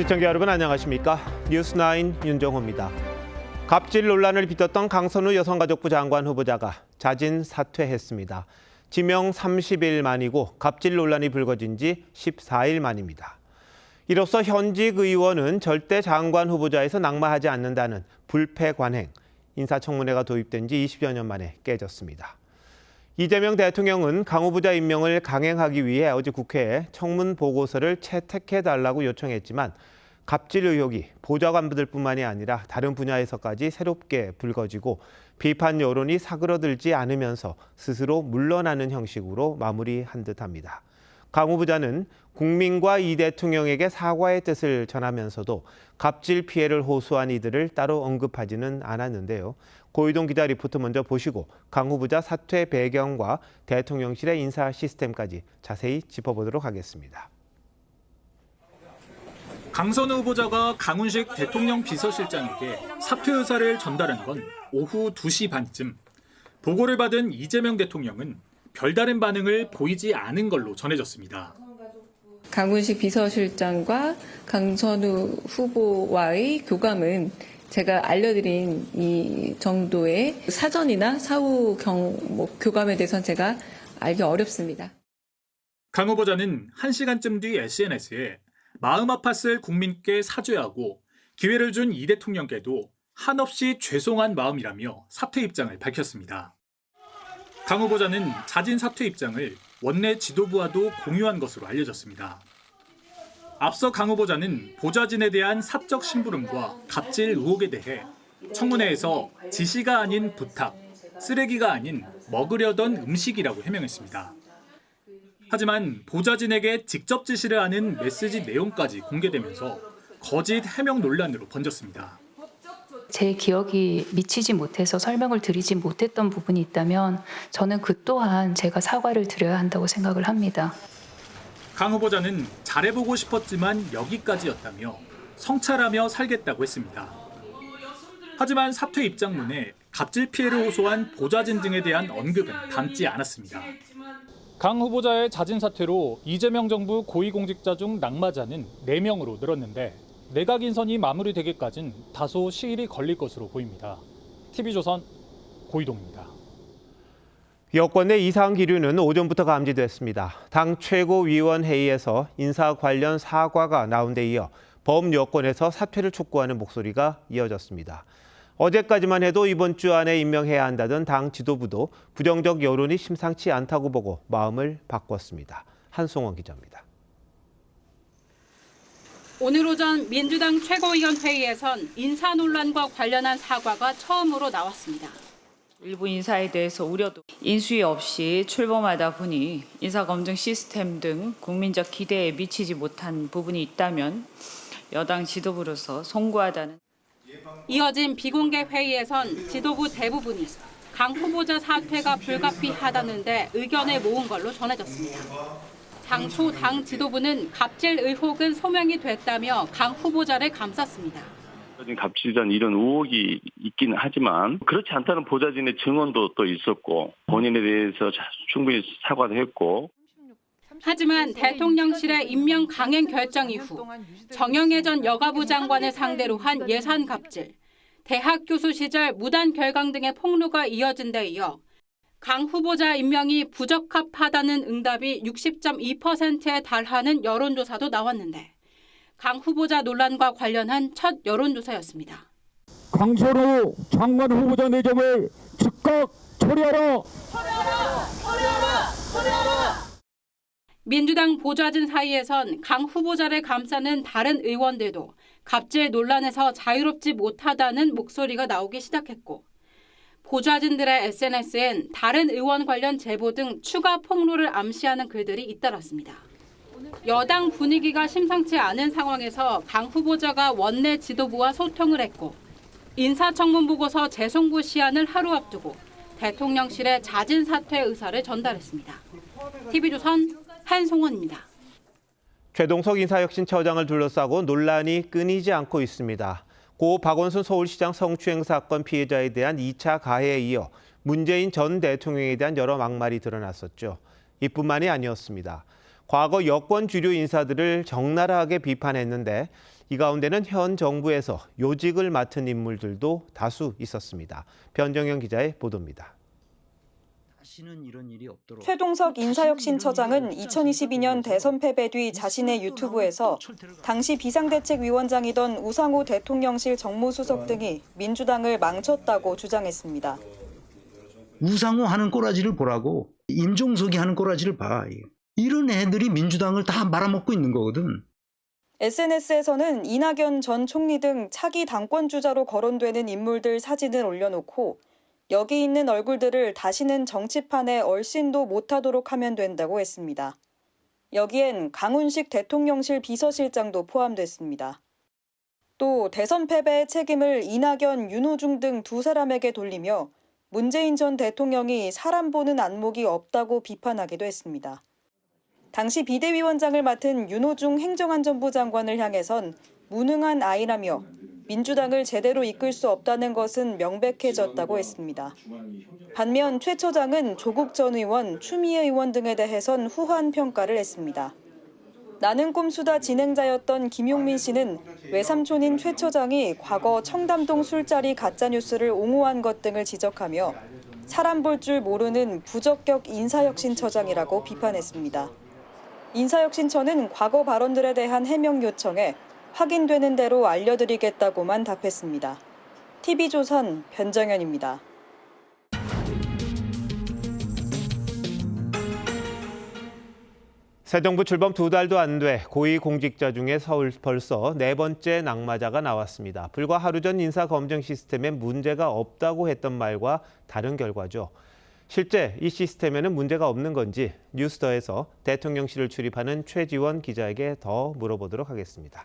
시청자 여러분 안녕하십니까? 뉴스9 윤정호입니다. 갑질 논란을 빚었던 강선우 여성가족부 장관 후보자가 자진 사퇴했습니다. 지명 30일 만이고 갑질 논란이 불거진 지 14일 만입니다. 이로써 현직 의원은 절대 장관 후보자에서 낙마하지 않는다는 불패 관행, 인사청문회가 도입된 지 20여 년 만에 깨졌습니다. 이재명 대통령은 강 후보자 임명을 강행하기 위해 어제 국회에 청문 보고서를 채택해달라고 요청했지만 갑질 의혹이 보좌관들뿐만이 아니라 다른 분야에서까지 새롭게 불거지고 비판 여론이 사그러들지 않으면서 스스로 물러나는 형식으로 마무리한 듯합니다. 강 후보자는 국민과 이 대통령에게 사과의 뜻을 전하면서도 갑질 피해를 호소한 이들을 따로 언급하지는 않았는데요. 고이동 기자 리포트 먼저 보시고 강 후보자 사퇴 배경과 대통령실의 인사 시스템까지 자세히 짚어보도록 하겠습니다. 강선우 후보자가 강훈식 대통령 비서실장에게 사퇴 의사를 전달한 건 오후 2시 반쯤. 보고를 받은 이재명 대통령은 별다른 반응을 보이지 않은 걸로 전해졌습니다. 강훈식 비서실장과 강선우 후보와의 교감은 제가 알려드린 이 정도의 사전이나 사후 교감에 대해서는 제가 알기 어렵습니다. 강 후보자는 1시간쯤 뒤 SNS에 마음 아팠을 국민께 사죄하고 기회를 준 이 대통령께도 한없이 죄송한 마음이라며 사퇴 입장을 밝혔습니다. 강 후보자는 자진 사퇴 입장을 원내 지도부와도 공유한 것으로 알려졌습니다. 앞서 강 후보자는 보좌진에 대한 사적 심부름과 갑질 의혹에 대해 청문회에서 지시가 아닌 부탁, 쓰레기가 아닌 먹으려던 음식이라고 해명했습니다. 하지만 보좌진에게 직접 지시를 하는 메시지 내용까지 공개되면서 거짓 해명 논란으로 번졌습니다. 제 기억이 미치지 못해서 설명을 드리지 못했던 부분이 있다면 저는 그 또한 제가 사과를 드려야 한다고 생각을 합니다. 강 후보자는 잘해보고 싶었지만 여기까지였다며 성찰하며 살겠다고 했습니다. 하지만 사퇴 입장문에 갑질 피해를 호소한 보좌진 등에 대한 언급은 담지 않았습니다. 강 후보자의 자진 사퇴로 이재명 정부 고위공직자 중 낙마자는 4명으로 늘었는데 내각 인선이 마무리되기까지는 다소 시일이 걸릴 것으로 보입니다. TV조선 고이동입니다. 여권 내 이상 기류는 오전부터 감지됐습니다. 당 최고위원회의에서 인사 관련 사과가 나온 데 이어 범여권에서 사퇴를 촉구하는 목소리가 이어졌습니다. 어제까지만 해도 이번 주 안에 임명해야 한다던 당 지도부도 부정적 여론이 심상치 않다고 보고 마음을 바꿨습니다. 한송원 기자입니다. 오늘 오전 민주당 최고위원회의에선 인사 논란과 관련한 사과가 처음으로 나왔습니다. 일부 인사에 대해서 우려도 인수위 없이 출범하다 보니 인사검증 시스템 등 국민적 기대에 미치지 못한 부분이 있다면 여당 지도부로서 송구하다는. 이어진 비공개 회의에선 지도부 대부분이 강 후보자 사퇴가 불가피하다는데 의견을 모은 걸로 전해졌습니다. 당초 당 지도부는 갑질 의혹은 소명이 됐다며 강 후보자를 감쌌습니다. 갑질이란 이런 의혹이 있기는 하지만 그렇지 않다는 보좌진의 증언도 또 있었고 본인에 대해서 충분히 사과도 했고. 하지만 대통령실의 임명 강행 결정 이후 정영애 전 여가부 장관을 상대로 한 예산 갑질, 대학 교수 시절 무단 결강 등의 폭로가 이어진 데 이어 강 후보자 임명이 부적합하다는 응답이 60.2%에 달하는 여론조사도 나왔는데 강 후보자 논란과 관련한 첫 여론조사였습니다. 강선우 장관 후보자 내정을 즉각 처리하라! 민주당 보좌진 사이에선 강 후보자를 감싸는 다른 의원들도 갑질 논란에서 자유롭지 못하다는 목소리가 나오기 시작했고 보좌진들의 SNS엔 다른 의원 관련 제보 등 추가 폭로를 암시하는 글들이 잇따랐습니다. 여당 분위기가 심상치 않은 상황에서 강 후보자가 원내 지도부와 소통을 했고 인사청문 보고서 재송부 시한을 하루 앞두고 대통령실에 자진 사퇴 의사를 전달했습니다. TV조선 한송원입니다. 최동석 인사혁신처장을 둘러싸고 논란이 끊이지 않고 있습니다. 고 박원순 서울시장 성추행 사건 피해자에 대한 2차 가해에 이어 문재인 전 대통령에 대한 여러 막말이 드러났었죠. 이뿐만이 아니었습니다. 과거 여권 주류 인사들을 적나라하게 비판했는데 이 가운데는 현 정부에서 요직을 맡은 인물들도 다수 있었습니다. 변정현 기자의 보도입니다. 최동석 인사혁신처장은 2022년 대선 패배 뒤 자신의 유튜브에서 당시 비상대책위원장이던 우상호 대통령실 정무수석 등이 민주당을 망쳤다고 주장했습니다. 우상호 하는 꼬라지를 보라고, 임종석이 하는 꼬라지를 봐. 이런 애들이 민주당을 다 말아먹고 있는 거거든. SNS에서는 이낙연 전 총리 등 차기 당권주자로 거론되는 인물들 사진을 올려놓고 여기 있는 얼굴들을 다시는 정치판에 얼씬도 못하도록 하면 된다고 했습니다. 여기엔 강훈식 대통령실 비서실장도 포함됐습니다. 또 대선 패배의 책임을 이낙연, 윤호중 등 두 사람에게 돌리며 문재인 전 대통령이 사람 보는 안목이 없다고 비판하기도 했습니다. 당시 비대위원장을 맡은 윤호중 행정안전부 장관을 향해선 무능한 아이라며 민주당을 제대로 이끌 수 없다는 것은 명백해졌다고 했습니다. 반면 최 처장은 조국 전 의원, 추미애 의원 등에 대해선 후한 평가를 했습니다. 나는 꼼수다 진행자였던 김용민 씨는 외삼촌인 최 처장이 과거 청담동 술자리 가짜뉴스를 옹호한 것 등을 지적하며 사람 볼 줄 모르는 부적격 인사혁신처장이라고 비판했습니다. 인사혁신처는 과거 발언들에 대한 해명 요청에 확인되는 대로 알려드리겠다고만 답했습니다. TV조선 변정현입니다. 새 정부 출범 2달도 안 돼 고위공직자 중에 서울 벌써 4번째 낙마자가 나왔습니다. 불과 하루 전 인사검증 시스템에 문제가 없다고 했던 말과 다른 결과죠. 실제 이 시스템에는 문제가 없는 건지 뉴스더에서 대통령실을 출입하는 최지원 기자에게 더 물어보도록 하겠습니다.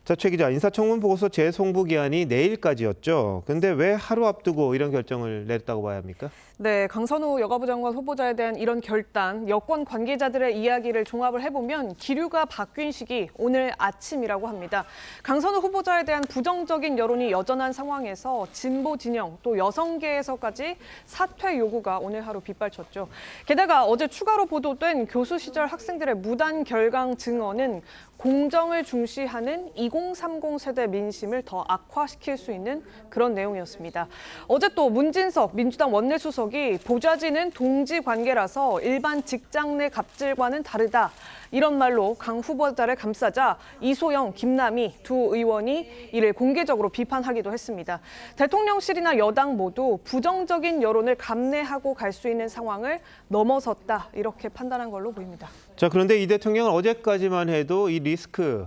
자, 최 기자, 인사청문 보고서 재송부 기한이 내일까지였죠. 근데 왜 하루 앞두고 이런 결정을 냈다고 봐야 합니까? 네, 강선우 여가부 장관 후보자에 대한 이런 결단, 여권 관계자들의 이야기를 종합을 해보면 기류가 바뀐 시기 오늘 아침이라고 합니다. 강선우 후보자에 대한 부정적인 여론이 여전한 상황에서 진보 진영 또 여성계에서까지 사퇴 요구가 오늘 하루 빗발쳤죠. 게다가 어제 추가로 보도된 교수 시절 학생들의 무단 결강 증언은 공정을 중시하는 2030 세대 민심을 더 악화시킬 수 있는 그런 내용이었습니다. 어제 또 문진석 민주당 원내수석이 보좌진은 동지 관계라서 일반 직장 내 갑질과는 다르다. 이런 말로 강 후보자를 감싸자 이소영, 김남희 두 의원이 이를 공개적으로 비판하기도 했습니다. 대통령실이나 여당 모두 부정적인 여론을 감내하고 갈 수 있는 상황을 넘어섰다. 이렇게 판단한 걸로 보입니다. 자, 그런데 이 대통령은 어제까지만 해도 이 리스크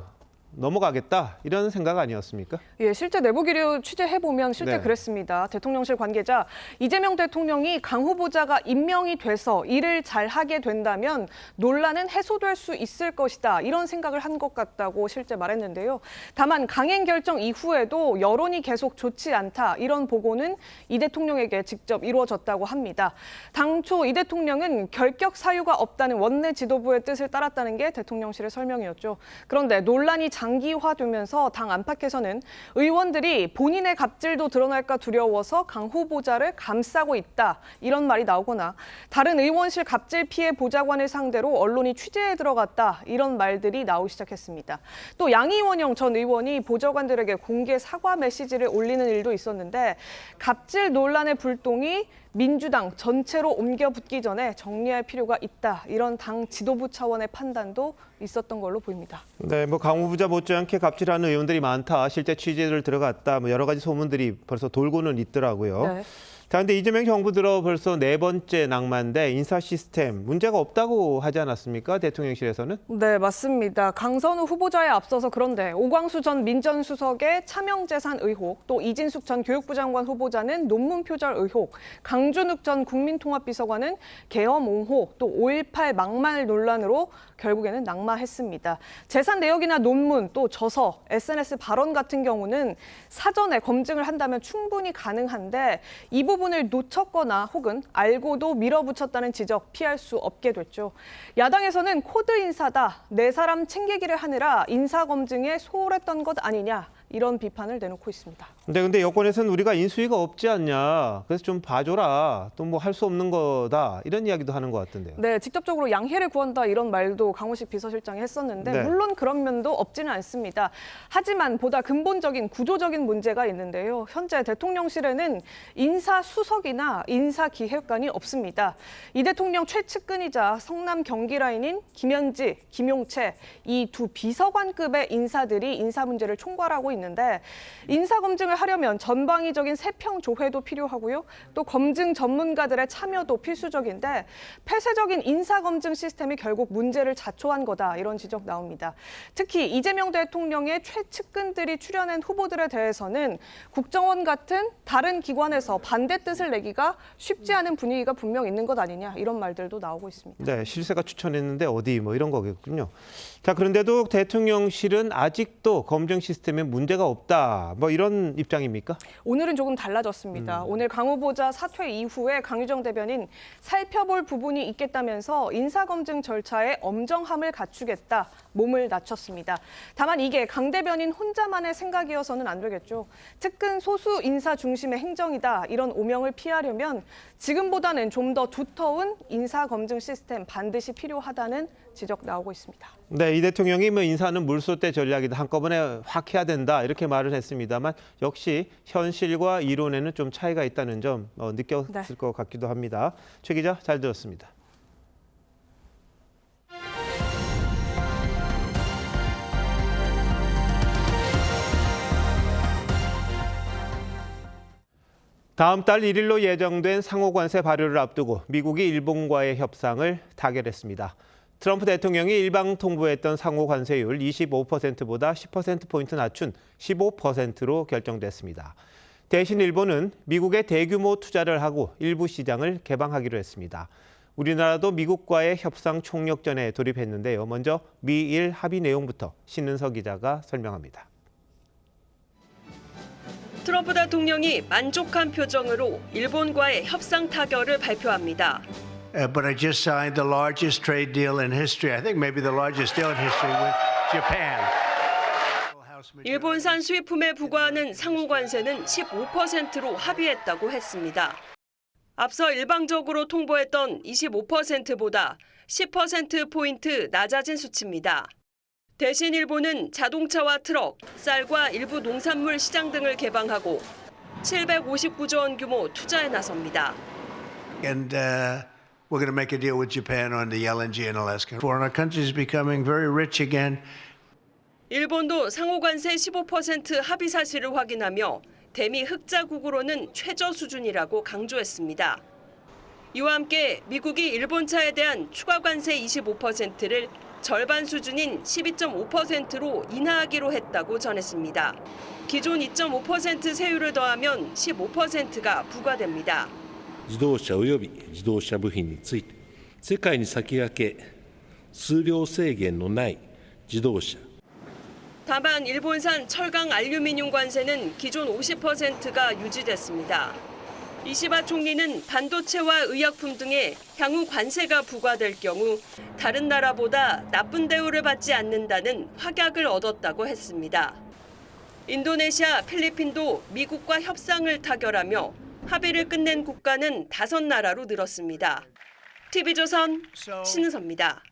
넘어가겠다 이런 생각 아니었습니까? 예, 실제 내부 기류 취재해보면 실제 그랬습니다. 대통령실 관계자 이재명 대통령이 강 후보자가 임명이 돼서 일을 잘하게 된다면 논란은 해소될 수 있을 것이다. 이런 생각을 한 것 같다고 실제 말했는데요. 다만 강행 결정 이후에도 여론이 계속 좋지 않다. 이런 보고는 이 대통령에게 직접 이루어졌다고 합니다. 당초 이 대통령은 결격 사유가 없다는 원내 지도부의 뜻을 따랐다는 게 대통령실의 설명이었죠. 그런데 논란이 장기화되면서 당 안팎에서는 의원들이 본인의 갑질도 드러날까 두려워서 강 후보자를 감싸고 있다. 이런 말이 나오거나 다른 의원실 갑질 피해 보좌관을 상대로 언론이 취재에 들어갔다. 이런 말들이 나오기 시작했습니다. 또 양이원영 전 의원이 보좌관들에게 공개 사과 메시지를 올리는 일도 있었는데 갑질 논란의 불똥이 민주당 전체로 옮겨 붙기 전에 정리할 필요가 있다. 이런 당 지도부 차원의 판단도 있었던 걸로 보입니다. 네, 강 후보자 못지않게 갑질하는 의원들이 많다. 실제 취재를 들어갔다. 여러 가지 소문들이 벌써 돌고는 있더라고요. 네. 그런데 이재명 정부 들어 벌써 4번째 낙마인데 인사 시스템 문제가 없다고 하지 않았습니까? 대통령실에서는? 네, 맞습니다. 강선우 후보자에 앞서서 그런데 오광수 전 민정수석의 차명재산 의혹, 또 이진숙 전 교육부 장관 후보자는 논문 표절 의혹, 강준욱 전 국민통합비서관은 계엄 옹호, 또 5.18 막말 논란으로 결국에는 낙마했습니다. 재산 내역이나 논문, 또 저서, SNS 발언 같은 경우는 사전에 검증을 한다면 충분히 가능한데 이 부분을 놓쳤거나 혹은 알고도 밀어붙였다는 지적 피할 수 없게 됐죠. 야당에서는 코드 인사다, 내 사람 챙기기를 하느라 인사검증에 소홀했던 것 아니냐, 이런 비판을 내놓고 있습니다. 근데 여권에서는 우리가 인수위가 없지 않냐. 그래서 좀 봐줘라. 또 뭐 할 수 없는 거다. 이런 이야기도 하는 것 같던데요. 네, 직접적으로 양해를 구한다 이런 말도 강훈식 비서실장이 했었는데 네. 물론 그런 면도 없지는 않습니다. 하지만 보다 근본적인 구조적인 문제가 있는데요. 현재 대통령실에는 인사수석이나 인사기획관이 없습니다. 이 대통령 최측근이자 성남 경기 라인인 김현지, 김용채 이 두 비서관급의 인사들이 인사 문제를 총괄하고 있는데 인사 검증을 하려면 전방위적인 세평 조회도 필요하고요. 또 검증 전문가들의 참여도 필수적인데 폐쇄적인 인사 검증 시스템이 결국 문제를 자초한 거다 이런 지적 나옵니다. 특히 이재명 대통령의 최측근들이 출연한 후보들에 대해서는 국정원 같은 다른 기관에서 반대 뜻을 내기가 쉽지 않은 분위기가 분명 있는 것 아니냐 이런 말들도 나오고 있습니다. 네, 실세가 추천했는데 어디 뭐 이런 거겠군요. 자, 그런데도 대통령실은 아직도 검증 시스템에 문제가 없다. 뭐 이런 입장입니까? 오늘은 조금 달라졌습니다. 오늘 강 후보자 사퇴 이후에 강유정 대변인 살펴볼 부분이 있겠다면서 인사검증 절차에 엄정함을 갖추겠다. 몸을 낮췄습니다. 다만 이게 강 대변인 혼자만의 생각이어서는 안 되겠죠. 특근 소수 인사 중심의 행정이다. 이런 오명을 피하려면 지금보다는 좀 더 두터운 인사검증 시스템 반드시 필요하다는 지적 나오고 있습니다. 네, 이 대통령이 뭐 인사는 물소대 전략이다. 한꺼번에 확 해야 된다. 이렇게 말을 했습니다만 역시 현실과 이론에는 좀 차이가 있다는 점 느꼈을 것 같기도 합니다. 최 기자 잘 들었습니다. 다음 달 1일로 예정된 상호관세 발효를 앞두고 미국이 일본과의 협상을 타결했습니다. 트럼프 대통령이 일방 통보했던 상호관세율 25%보다 10%포인트 낮춘 15%로 결정됐습니다. 대신 일본은 미국에 대규모 투자를 하고 일부 시장을 개방하기로 했습니다. 우리나라도 미국과의 협상 총력전에 돌입했는데요. 먼저 미일 합의 내용부터 신은석 기자가 설명합니다. 트럼프 대통령이 만족한 표정으로 일본과의 협상 타결을 발표합니다. But I just signed the largest trade deal in history. I think maybe the largest deal in history with Japan. 일본산 수입품에 부과하는 상호관세는 15%로 합의했다고 했습니다. 앞서 일방적으로 통보했던 25%보다 10%포인트 낮아진 수치입니다. 대신 일본은 자동차와 트럭, 쌀과 일부 농산물 시장 등을 개방하고 759조 원 규모 투자에 나섭니다. And we're going to make a deal with Japan on the LNG in Alaska. Foreign our country is becoming very rich again. 일본도 상호관세 15% 합의 사실을 확인하며 대미 흑자국으로는 최저 수준이라고 강조했습니다. 이와 함께 미국이 일본차에 대한 추가 관세 25%를 절반 수준인 12.5%로 인하하기로 했다고 전했습니다. 기존 2.5% 세율을 더하면 15%가 부과됩니다. 自動車及び自動車部品について世界に先駆け数量制限のない自動車 다만 일본산 철강 알루미늄 관세는 기존 50%가 유지됐습니다. 이시바 총리는 반도체와 의약품 등에 향후 관세가 부과될 경우 다른 나라보다 나쁜 대우를 받지 않는다는 확약을 얻었다고 했습니다. 인도네시아, 필리핀도 미국과 협상을 타결하며 합의를 끝낸 국가는 5나라로 늘었습니다. TV조선 신은서입니다.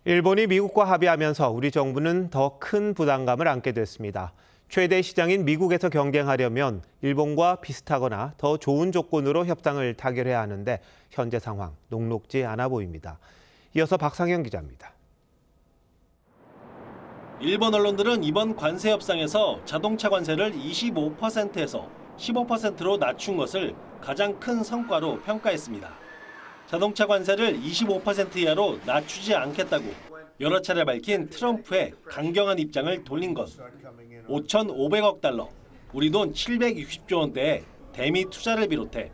일본이 미국과 합의하면서 우리 정부는 더 큰 부담감을 안게 됐습니다. 최대 시장인 미국에서 경쟁하려면 일본과 비슷하거나 더 좋은 조건으로 협상을 타결해야 하는데 현재 상황 녹록지 않아 보입니다. 이어서 박상현 기자입니다. 일본 언론들은 이번 관세 협상에서 자동차 관세를 25%에서 15%로 낮춘 것을 가장 큰 성과로 평가했습니다. 자동차 관세를 25% 이하로 낮추지 않겠다고 여러 차례 밝힌 트럼프의 강경한 입장을 돌린 것. 5,500억 달러, 우리 돈 760조 원대의 대미 투자를 비롯해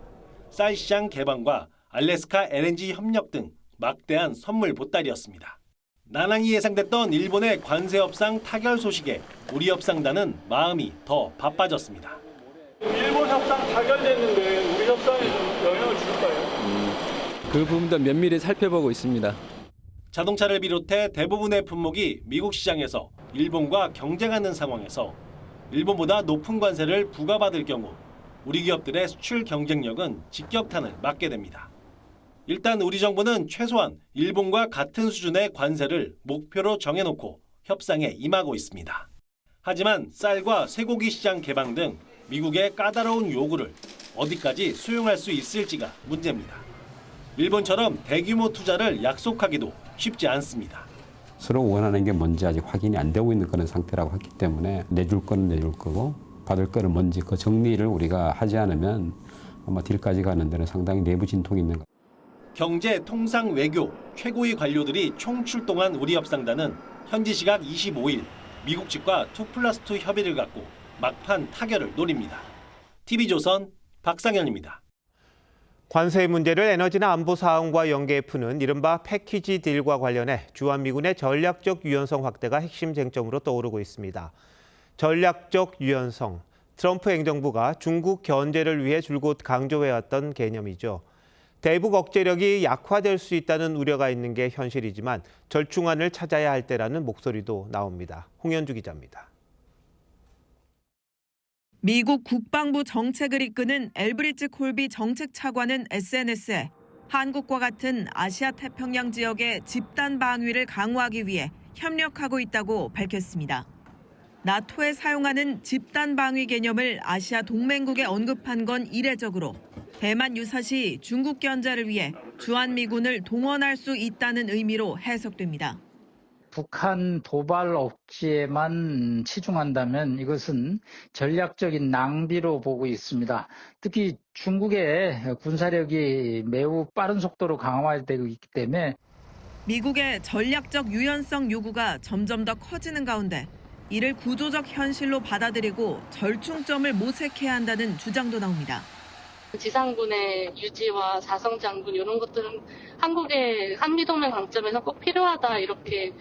쌀 시장 개방과 알래스카 LNG 협력 등 막대한 선물 보따리였습니다. 난항이 예상됐던 일본의 관세 협상 타결 소식에 우리 협상단은 마음이 더 바빠졌습니다. 일본 협상 타결됐는데 우리 협상에 영향을 줄까요? 그 부분도 면밀히 살펴보고 있습니다. 자동차를 비롯해 대부분의 품목이 미국 시장에서 일본과 경쟁하는 상황에서 일본보다 높은 관세를 부과받을 경우 우리 기업들의 수출 경쟁력은 직격탄을 맞게 됩니다. 일단 우리 정부는 최소한 일본과 같은 수준의 관세를 목표로 정해놓고 협상에 임하고 있습니다. 하지만 쌀과 쇠고기 시장 개방 등 미국의 까다로운 요구를 어디까지 수용할 수 있을지가 문제입니다. 일본처럼 대규모 투자를 약속하기도 쉽지 않습니다. 서로 원하는 게 뭔지 아직 확인이 안 되고 있는 그런 상태라고 했기 때문에 내줄 거는 내줄 거고 받을 거는 뭔지 그 정리를 우리가 하지 않으면 아마 딜까지 가는 데는 상당히 내부 진통이 있는 것 같습니다. 경제, 통상, 외교 최고위 관료들이 총출동한 우리 협상단은 현지 시각 25일 미국 측과 2+2 협의를 갖고 막판 타결을 노립니다. TV조선 박상현입니다. 관세 문제를 에너지나 안보 사안과 연계해 푸는 이른바 패키지 딜과 관련해 주한미군의 전략적 유연성 확대가 핵심 쟁점으로 떠오르고 있습니다. 전략적 유연성, 트럼프 행정부가 중국 견제를 위해 줄곧 강조해왔던 개념이죠. 대북 억제력이 약화될 수 있다는 우려가 있는 게 현실이지만 절충안을 찾아야 할 때라는 목소리도 나옵니다. 홍현주 기자입니다. 미국 국방부 정책을 이끄는 엘브리츠 콜비 정책차관은 SNS에 한국과 같은 아시아 태평양 지역의 집단 방위를 강화하기 위해 협력하고 있다고 밝혔습니다. 나토에 사용하는 집단 방위 개념을 아시아 동맹국에 언급한 건 이례적으로 대만 유사시 중국 견제를 위해 주한미군을 동원할 수 있다는 의미로 해석됩니다. 북한 도발 억제에만 치중한다면 이것은 전략적인 낭비로 보고 있습니다. 특히 중국의 군사력이 매우 빠른 속도로 강화되고 있기 때문에 미국의 전략적 유연성 요구가 점점 더 커지는 가운데 이를 구조적 현실로 받아들이고 절충점을 모색해야 한다는 주장도 나옵니다. 지상군의 유지와 사성장군 이런 것들은 한국의 한미동맹 관점에서 꼭 필요하다 이렇게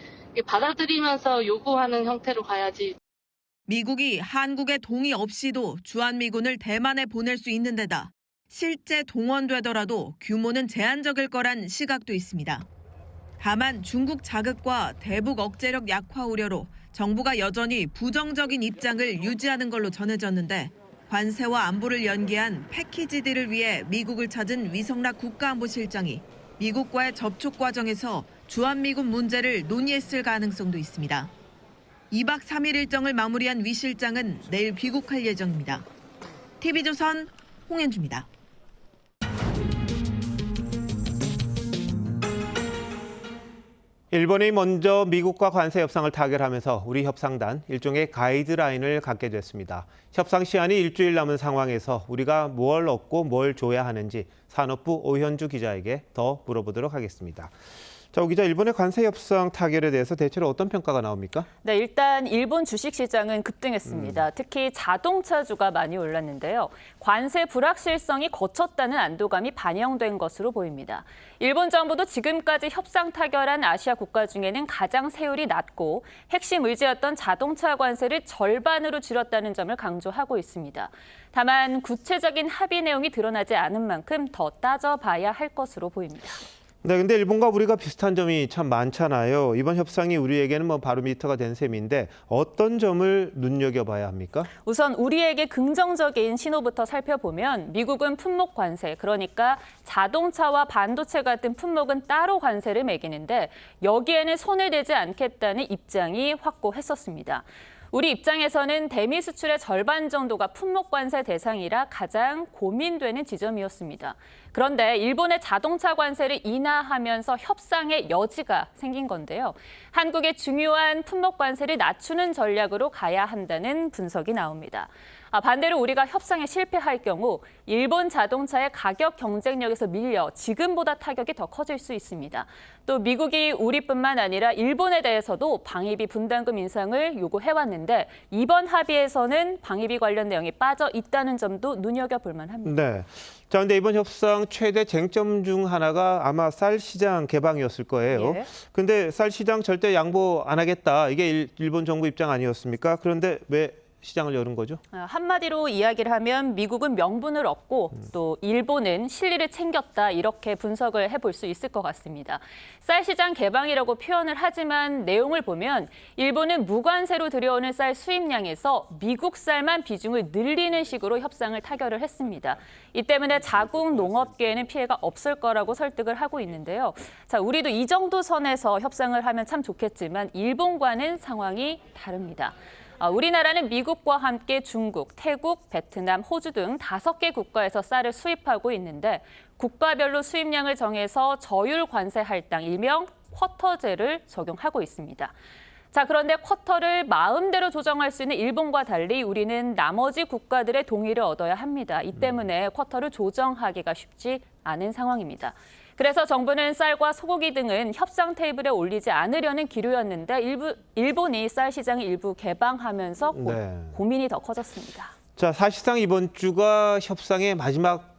받아들이면서 요구하는 형태로 가야지. 미국이 한국의 동의 없이도 주한미군을 대만에 보낼 수 있는 데다 실제 동원되더라도 규모는 제한적일 거란 시각도 있습니다. 다만 중국 자극과 대북 억제력 약화 우려로 정부가 여전히 부정적인 입장을 유지하는 걸로 전해졌는데 관세와 안보를 연계한 패키지 딜을 위해 미국을 찾은 위성락 국가안보실장이 미국과의 접촉 과정에서 주한미군 문제를 논의했을 가능성도 있습니다. 2박 3일 일정을 마무리한 위 실장은 내일 귀국할 예정입니다. TV조선 홍현주입니다. 일본이 먼저 미국과 관세 협상을 타결하면서 우리 협상단 일종의 가이드라인을 갖게 됐습니다. 협상 시한이 일주일 남은 상황에서 우리가 뭘 얻고 뭘 줘야 하는지 산업부 오현주 기자에게 더 물어보도록 하겠습니다. 자, 오 기자, 일본의 관세 협상 타결에 대해서 대체로 어떤 평가가 나옵니까? 네, 일단 일본 주식시장은 급등했습니다. 특히 자동차주가 많이 올랐는데요. 관세 불확실성이 거쳤다는 안도감이 반영된 것으로 보입니다. 일본 정부도 지금까지 협상 타결한 아시아 국가 중에는 가장 세율이 낮고 핵심 의지였던 자동차 관세를 절반으로 줄였다는 점을 강조하고 있습니다. 다만 구체적인 합의 내용이 드러나지 않은 만큼 더 따져봐야 할 것으로 보입니다. 네, 근데 일본과 우리가 비슷한 점이 참 많잖아요. 이번 협상이 우리에게는 바로미터가 된 셈인데 어떤 점을 눈여겨봐야 합니까? 우선 우리에게 긍정적인 신호부터 살펴보면 미국은 품목 관세, 그러니까 자동차와 반도체 같은 품목은 따로 관세를 매기는데 여기에는 손을 대지 않겠다는 입장이 확고했었습니다. 우리 입장에서는 대미 수출의 절반 정도가 품목 관세 대상이라 가장 고민되는 지점이었습니다. 그런데 일본의 자동차 관세를 인하하면서 협상의 여지가 생긴 건데요. 한국의 중요한 품목 관세를 낮추는 전략으로 가야 한다는 분석이 나옵니다. 반대로 우리가 협상에 실패할 경우 일본 자동차의 가격 경쟁력에서 밀려 지금보다 타격이 더 커질 수 있습니다. 또 미국이 우리뿐만 아니라 일본에 대해서도 방위비 분담금 인상을 요구해왔는데 이번 합의에서는 방위비 관련 내용이 빠져 있다는 점도 눈여겨볼 만합니다. 네. 자, 근데 이번 협상 최대 쟁점 중 하나가 아마 쌀 시장 개방이었을 거예요. 예. 근데 쌀 시장 절대 양보 안 하겠다. 이게 일본 정부 입장 아니었습니까? 그런데 왜 시장을 여는 거죠? 한마디로 이야기를 하면 미국은 명분을 얻고 또 일본은 실리를 챙겼다 이렇게 분석을 해볼 수 있을 것 같습니다. 쌀 시장 개방이라고 표현을 하지만 내용을 보면 일본은 무관세로 들여오는 쌀 수입량에서 미국 쌀만 비중을 늘리는 식으로 협상을 타결을 했습니다. 이 때문에 자국 농업계에는 피해가 없을 거라고 설득을 하고 있는데요. 자, 우리도 이 정도 선에서 협상을 하면 참 좋겠지만 일본과는 상황이 다릅니다. 우리나라는 미국과 함께 중국, 태국, 베트남, 호주 등 5개 국가에서 쌀을 수입하고 있는데 국가별로 수입량을 정해서 저율 관세 할당, 일명 쿼터제를 적용하고 있습니다. 자, 그런데 쿼터를 마음대로 조정할 수 있는 일본과 달리 우리는 나머지 국가들의 동의를 얻어야 합니다. 이 때문에 쿼터를 조정하기가 쉽지 않은 상황입니다. 그래서 정부는 쌀과 소고기 등은 협상 테이블에 올리지 않으려는 기류였는데 일본이 쌀 시장을 일부 개방하면서 고민이 더 커졌습니다. 자, 사실상 이번 주가 협상의 마지막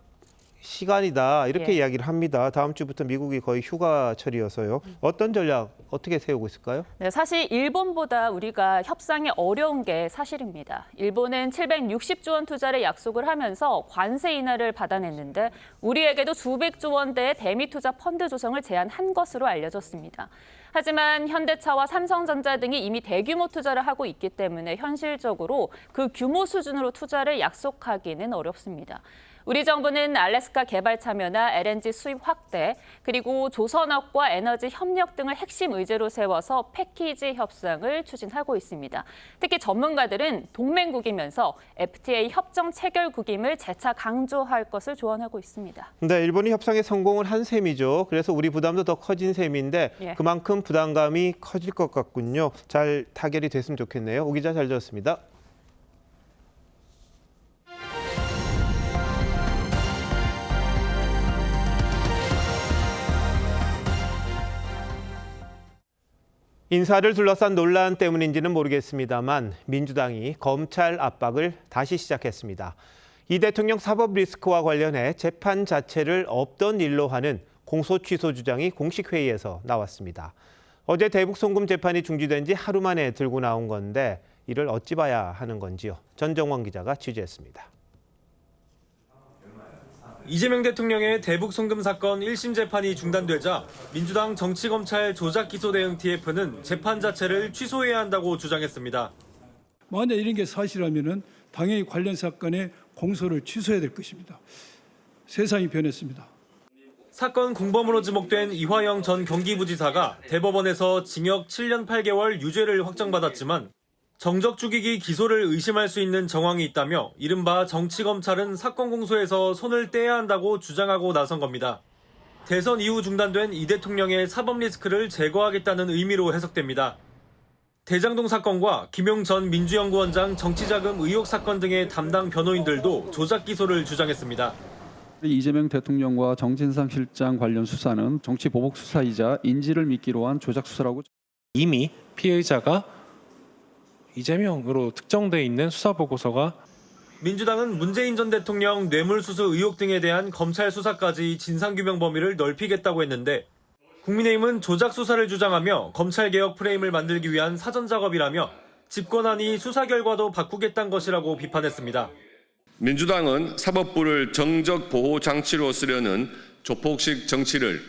시간이다 이렇게 이야기를 합니다. 다음 주부터 미국이 거의 휴가철이어서요. 어떤 전략 어떻게 세우고 있을까요? 네, 사실 일본보다 우리가 협상이 어려운 게 사실입니다. 일본은 760조 원 투자를 약속을 하면서 관세 인하를 받아냈는데 우리에게도 수백조 원대의 대미 투자 펀드 조성을 제안한 것으로 알려졌습니다. 하지만 현대차와 삼성전자 등이 이미 대규모 투자를 하고 있기 때문에 현실적으로 그 규모 수준으로 투자를 약속하기는 어렵습니다. 우리 정부는 알래스카 개발 참여나 LNG 수입 확대, 그리고 조선업과 에너지 협력 등을 핵심 의제로 세워서 패키지 협상을 추진하고 있습니다. 특히 전문가들은 동맹국이면서 FTA 협정 체결국임을 재차 강조할 것을 조언하고 있습니다. 네, 일본이 협상에 성공을 한 셈이죠. 그래서 우리 부담도 더 커진 셈인데 그만큼 부담감이 커질 것 같군요. 잘 타결이 됐으면 좋겠네요. 오 기자 잘 들었습니다. 인사를 둘러싼 논란 때문인지는 모르겠습니다만 민주당이 검찰 압박을 다시 시작했습니다. 이 대통령 사법 리스크와 관련해 재판 자체를 없던 일로 하는 공소 취소 주장이 공식 회의에서 나왔습니다. 어제 대북 송금 재판이 중지된 지 하루 만에 들고 나온 건데 이를 어찌 봐야 하는 건지요. 전정원 기자가 취재했습니다. 이재명 대통령의 대북 송금 사건 1심 재판이 중단되자 민주당 정치검찰 조작기소대응 TF는 재판 자체를 취소해야 한다고 주장했습니다. 만약 이런 게 사실이라면 당연히 관련 사건의 공소를 취소해야 될 것입니다. 세상이 변했습니다. 사건 공범으로 지목된 이화영 전 경기부지사가 대법원에서 징역 7년 8개월 유죄를 확정받았지만 정적 죽이기 기소를 의심할 수 있는 정황이 있다며 이른바 정치검찰은 사건 공소에서 손을 떼야 한다고 주장하고 나선 겁니다. 대선 이후 중단된 이 대통령의 사법 리스크를 제거하겠다는 의미로 해석됩니다. 대장동 사건과 김용 전 민주연구원장 정치자금 의혹 사건 등의 담당 변호인들도 조작 기소를 주장했습니다. 이재명 대통령과 정진상 실장 관련 수사는 정치 보복 수사이자 인지를 미끼로 한 조작 수사라고. 이미 피해자가 이재명으로 특정돼 있는 수사 보고서가 민주당은 문재인 전 대통령 뇌물수수 의혹 등에 대한 검찰 수사까지 진상규명 범위를 넓히겠다고 했는데 국민의힘은 조작 수사를 주장하며 검찰개혁 프레임을 만들기 위한 사전 작업이라며 집권하니 수사 결과도 바꾸겠다는 것이라고 비판했습니다. 민주당은 사법부를 정적 보호 장치로 쓰려는 조폭식 정치를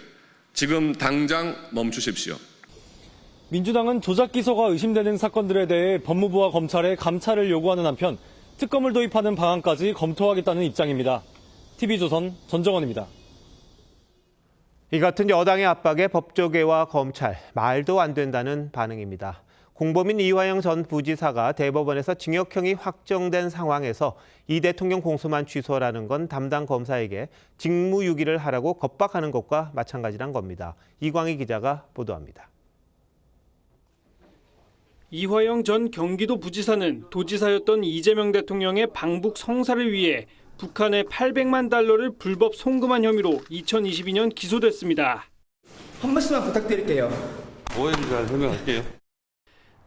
지금 당장 멈추십시오. 민주당은 조작 기소가 의심되는 사건들에 대해 법무부와 검찰에 감찰을 요구하는 한편 특검을 도입하는 방안까지 검토하겠다는 입장입니다. TV조선 전정원입니다. 이 같은 여당의 압박에 법조계와 검찰, 말도 안 된다는 반응입니다. 공범인 이화영 전 부지사가 대법원에서 징역형이 확정된 상황에서 이 대통령 공소만 취소라는 건 담당 검사에게 직무유기를 하라고 겁박하는 것과 마찬가지란 겁니다. 이광희 기자가 보도합니다. 이화영 전 경기도 부지사는 도지사였던 이재명 대통령의 방북 성사를 위해 북한에 800만 달러를 불법 송금한 혐의로 2022년 기소됐습니다. 한 말씀만 부탁드릴게요. 오해를 잘 설명할게요.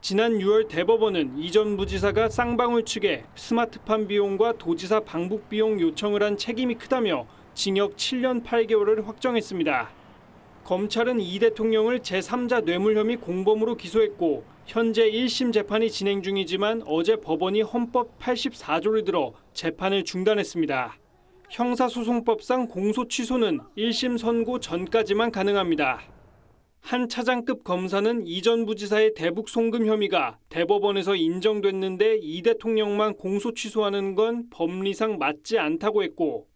지난 6월 대법원은 이 전 부지사가 쌍방울 측에 스마트팜 비용과 도지사 방북 비용 요청을 한 책임이 크다며 징역 7년 8개월을 확정했습니다. 검찰은 이 대통령을 제3자 뇌물 혐의 공범으로 기소했고 현재 1심 재판이 진행 중이지만 어제 법원이 헌법 84조를 들어 재판을 중단했습니다. 형사소송법상 공소 취소는 1심 선고 전까지만 가능합니다. 한 차장급 검사는 이 전 부지사의 대북 송금 혐의가 대법원에서 인정됐는데 이 대통령만 공소 취소하는 건 법리상 맞지 않다고 했고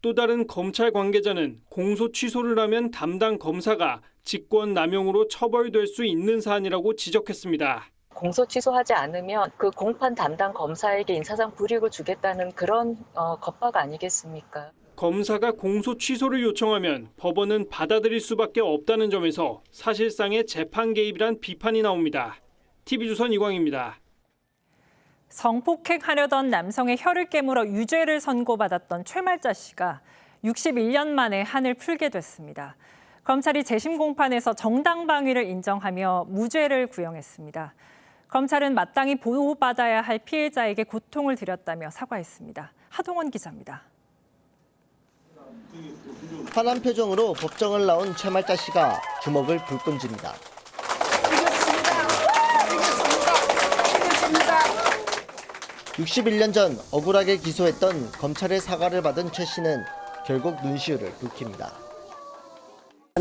또 다른 검찰 관계자는 공소 취소를 하면 담당 검사가 직권 남용으로 처벌될 수 있는 사안이라고 지적했습니다. 공소 취소하지 않으면 그 공판 담당 검사에게 인사상 불이익을 주겠다는 그런 겁박 아니겠습니까? 검사가 공소 취소를 요청하면 법원은 받아들일 수밖에 없다는 점에서 사실상의 재판 개입이란 비판이 나옵니다. TV조선 이광입니다. 성폭행하려던 남성의 혀를 깨물어 유죄를 선고받았던 최말자 씨가 61년 만에 한을 풀게 됐습니다. 검찰이 재심 공판에서 정당방위를 인정하며 무죄를 구형했습니다. 검찰은 마땅히 보호받아야 할 피해자에게 고통을 드렸다며 사과했습니다. 하동원 기자입니다. 환한 표정으로 법정을 나온 최말자 씨가 주먹을 불끈집니다. 61년 전 억울하게 기소했던 검찰의 사과를 받은 최 씨는 결국 눈시울을 붉힙니다.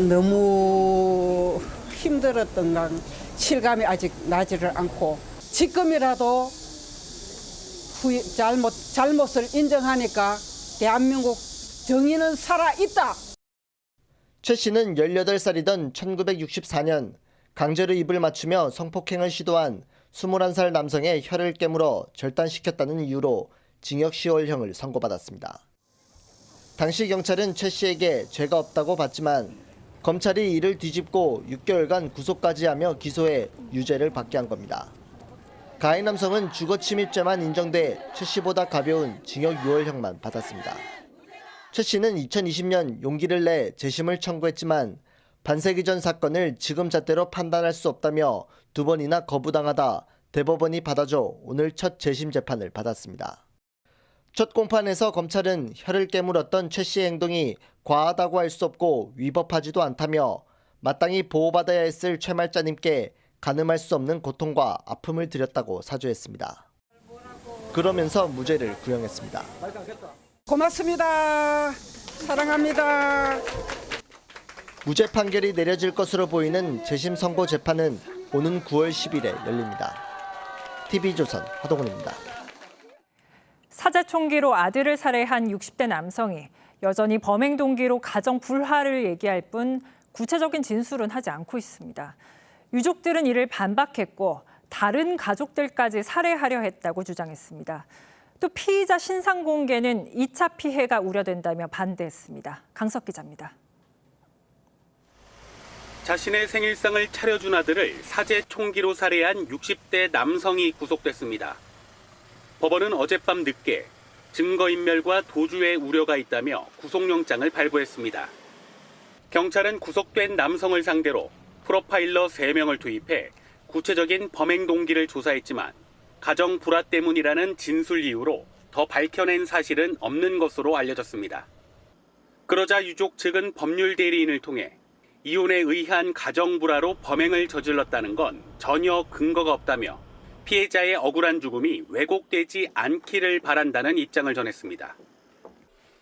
너무 힘들었던 건 실감이 아직 나지를 않고 지금이라도 잘못을 인정하니까 대한민국 정의는 살아있다. 최 씨는 18살이던 1964년 강제로 입을 맞추며 성폭행을 시도한 21살 남성의 혀를 깨물어 절단시켰다는 이유로 징역 10월형을 선고받았습니다. 당시 경찰은 최 씨에게 죄가 없다고 봤지만 검찰이 이를 뒤집고 6개월간 구속까지 하며 기소해 유죄를 받게 한 겁니다. 가해 남성은 주거침입죄만 인정돼 최 씨보다 가벼운 징역 6월형만 받았습니다. 최 씨는 2020년 용기를 내 재심을 청구했지만 반세기 전 사건을 지금 잣대로 판단할 수 없다며 2번이나 거부당하다 대법원이 받아줘 오늘 첫 재심 재판을 받았습니다. 첫 공판에서 검찰은 혀를 깨물었던 최 씨의 행동이 과하다고 할 수 없고 위법하지도 않다며 마땅히 보호받아야 했을 최말자님께 가늠할 수 없는 고통과 아픔을 드렸다고 사죄했습니다. 그러면서 무죄를 구형했습니다. 고맙습니다. 사랑합니다. 무죄 판결이 내려질 것으로 보이는 재심 선고 재판은 오는 9월 10일에 열립니다. TV조선 하동훈입니다. 사제 총기로 아들을 살해한 60대 남성이 여전히 범행 동기로 가정 불화를 얘기할 뿐 구체적인 진술은 하지 않고 있습니다. 유족들은 이를 반박했고 다른 가족들까지 살해하려 했다고 주장했습니다. 또 피의자 신상 공개는 2차 피해가 우려된다며 반대했습니다. 강석 기자입니다. 자신의 생일상을 차려준 아들을 사제 총기로 살해한 60대 남성이 구속됐습니다. 법원은 어젯밤 늦게 증거인멸과 도주의 우려가 있다며 구속영장을 발부했습니다. 경찰은 구속된 남성을 상대로 프로파일러 3명을 투입해 구체적인 범행 동기를 조사했지만 가정 불화 때문이라는 진술 이유로 더 밝혀낸 사실은 없는 것으로 알려졌습니다. 그러자 유족 측은 법률 대리인을 통해 이혼에 의한 가정 불화로 범행을 저질렀다는 건 전혀 근거가 없다며 피해자의 억울한 죽음이 왜곡되지 않기를 바란다는 입장을 전했습니다.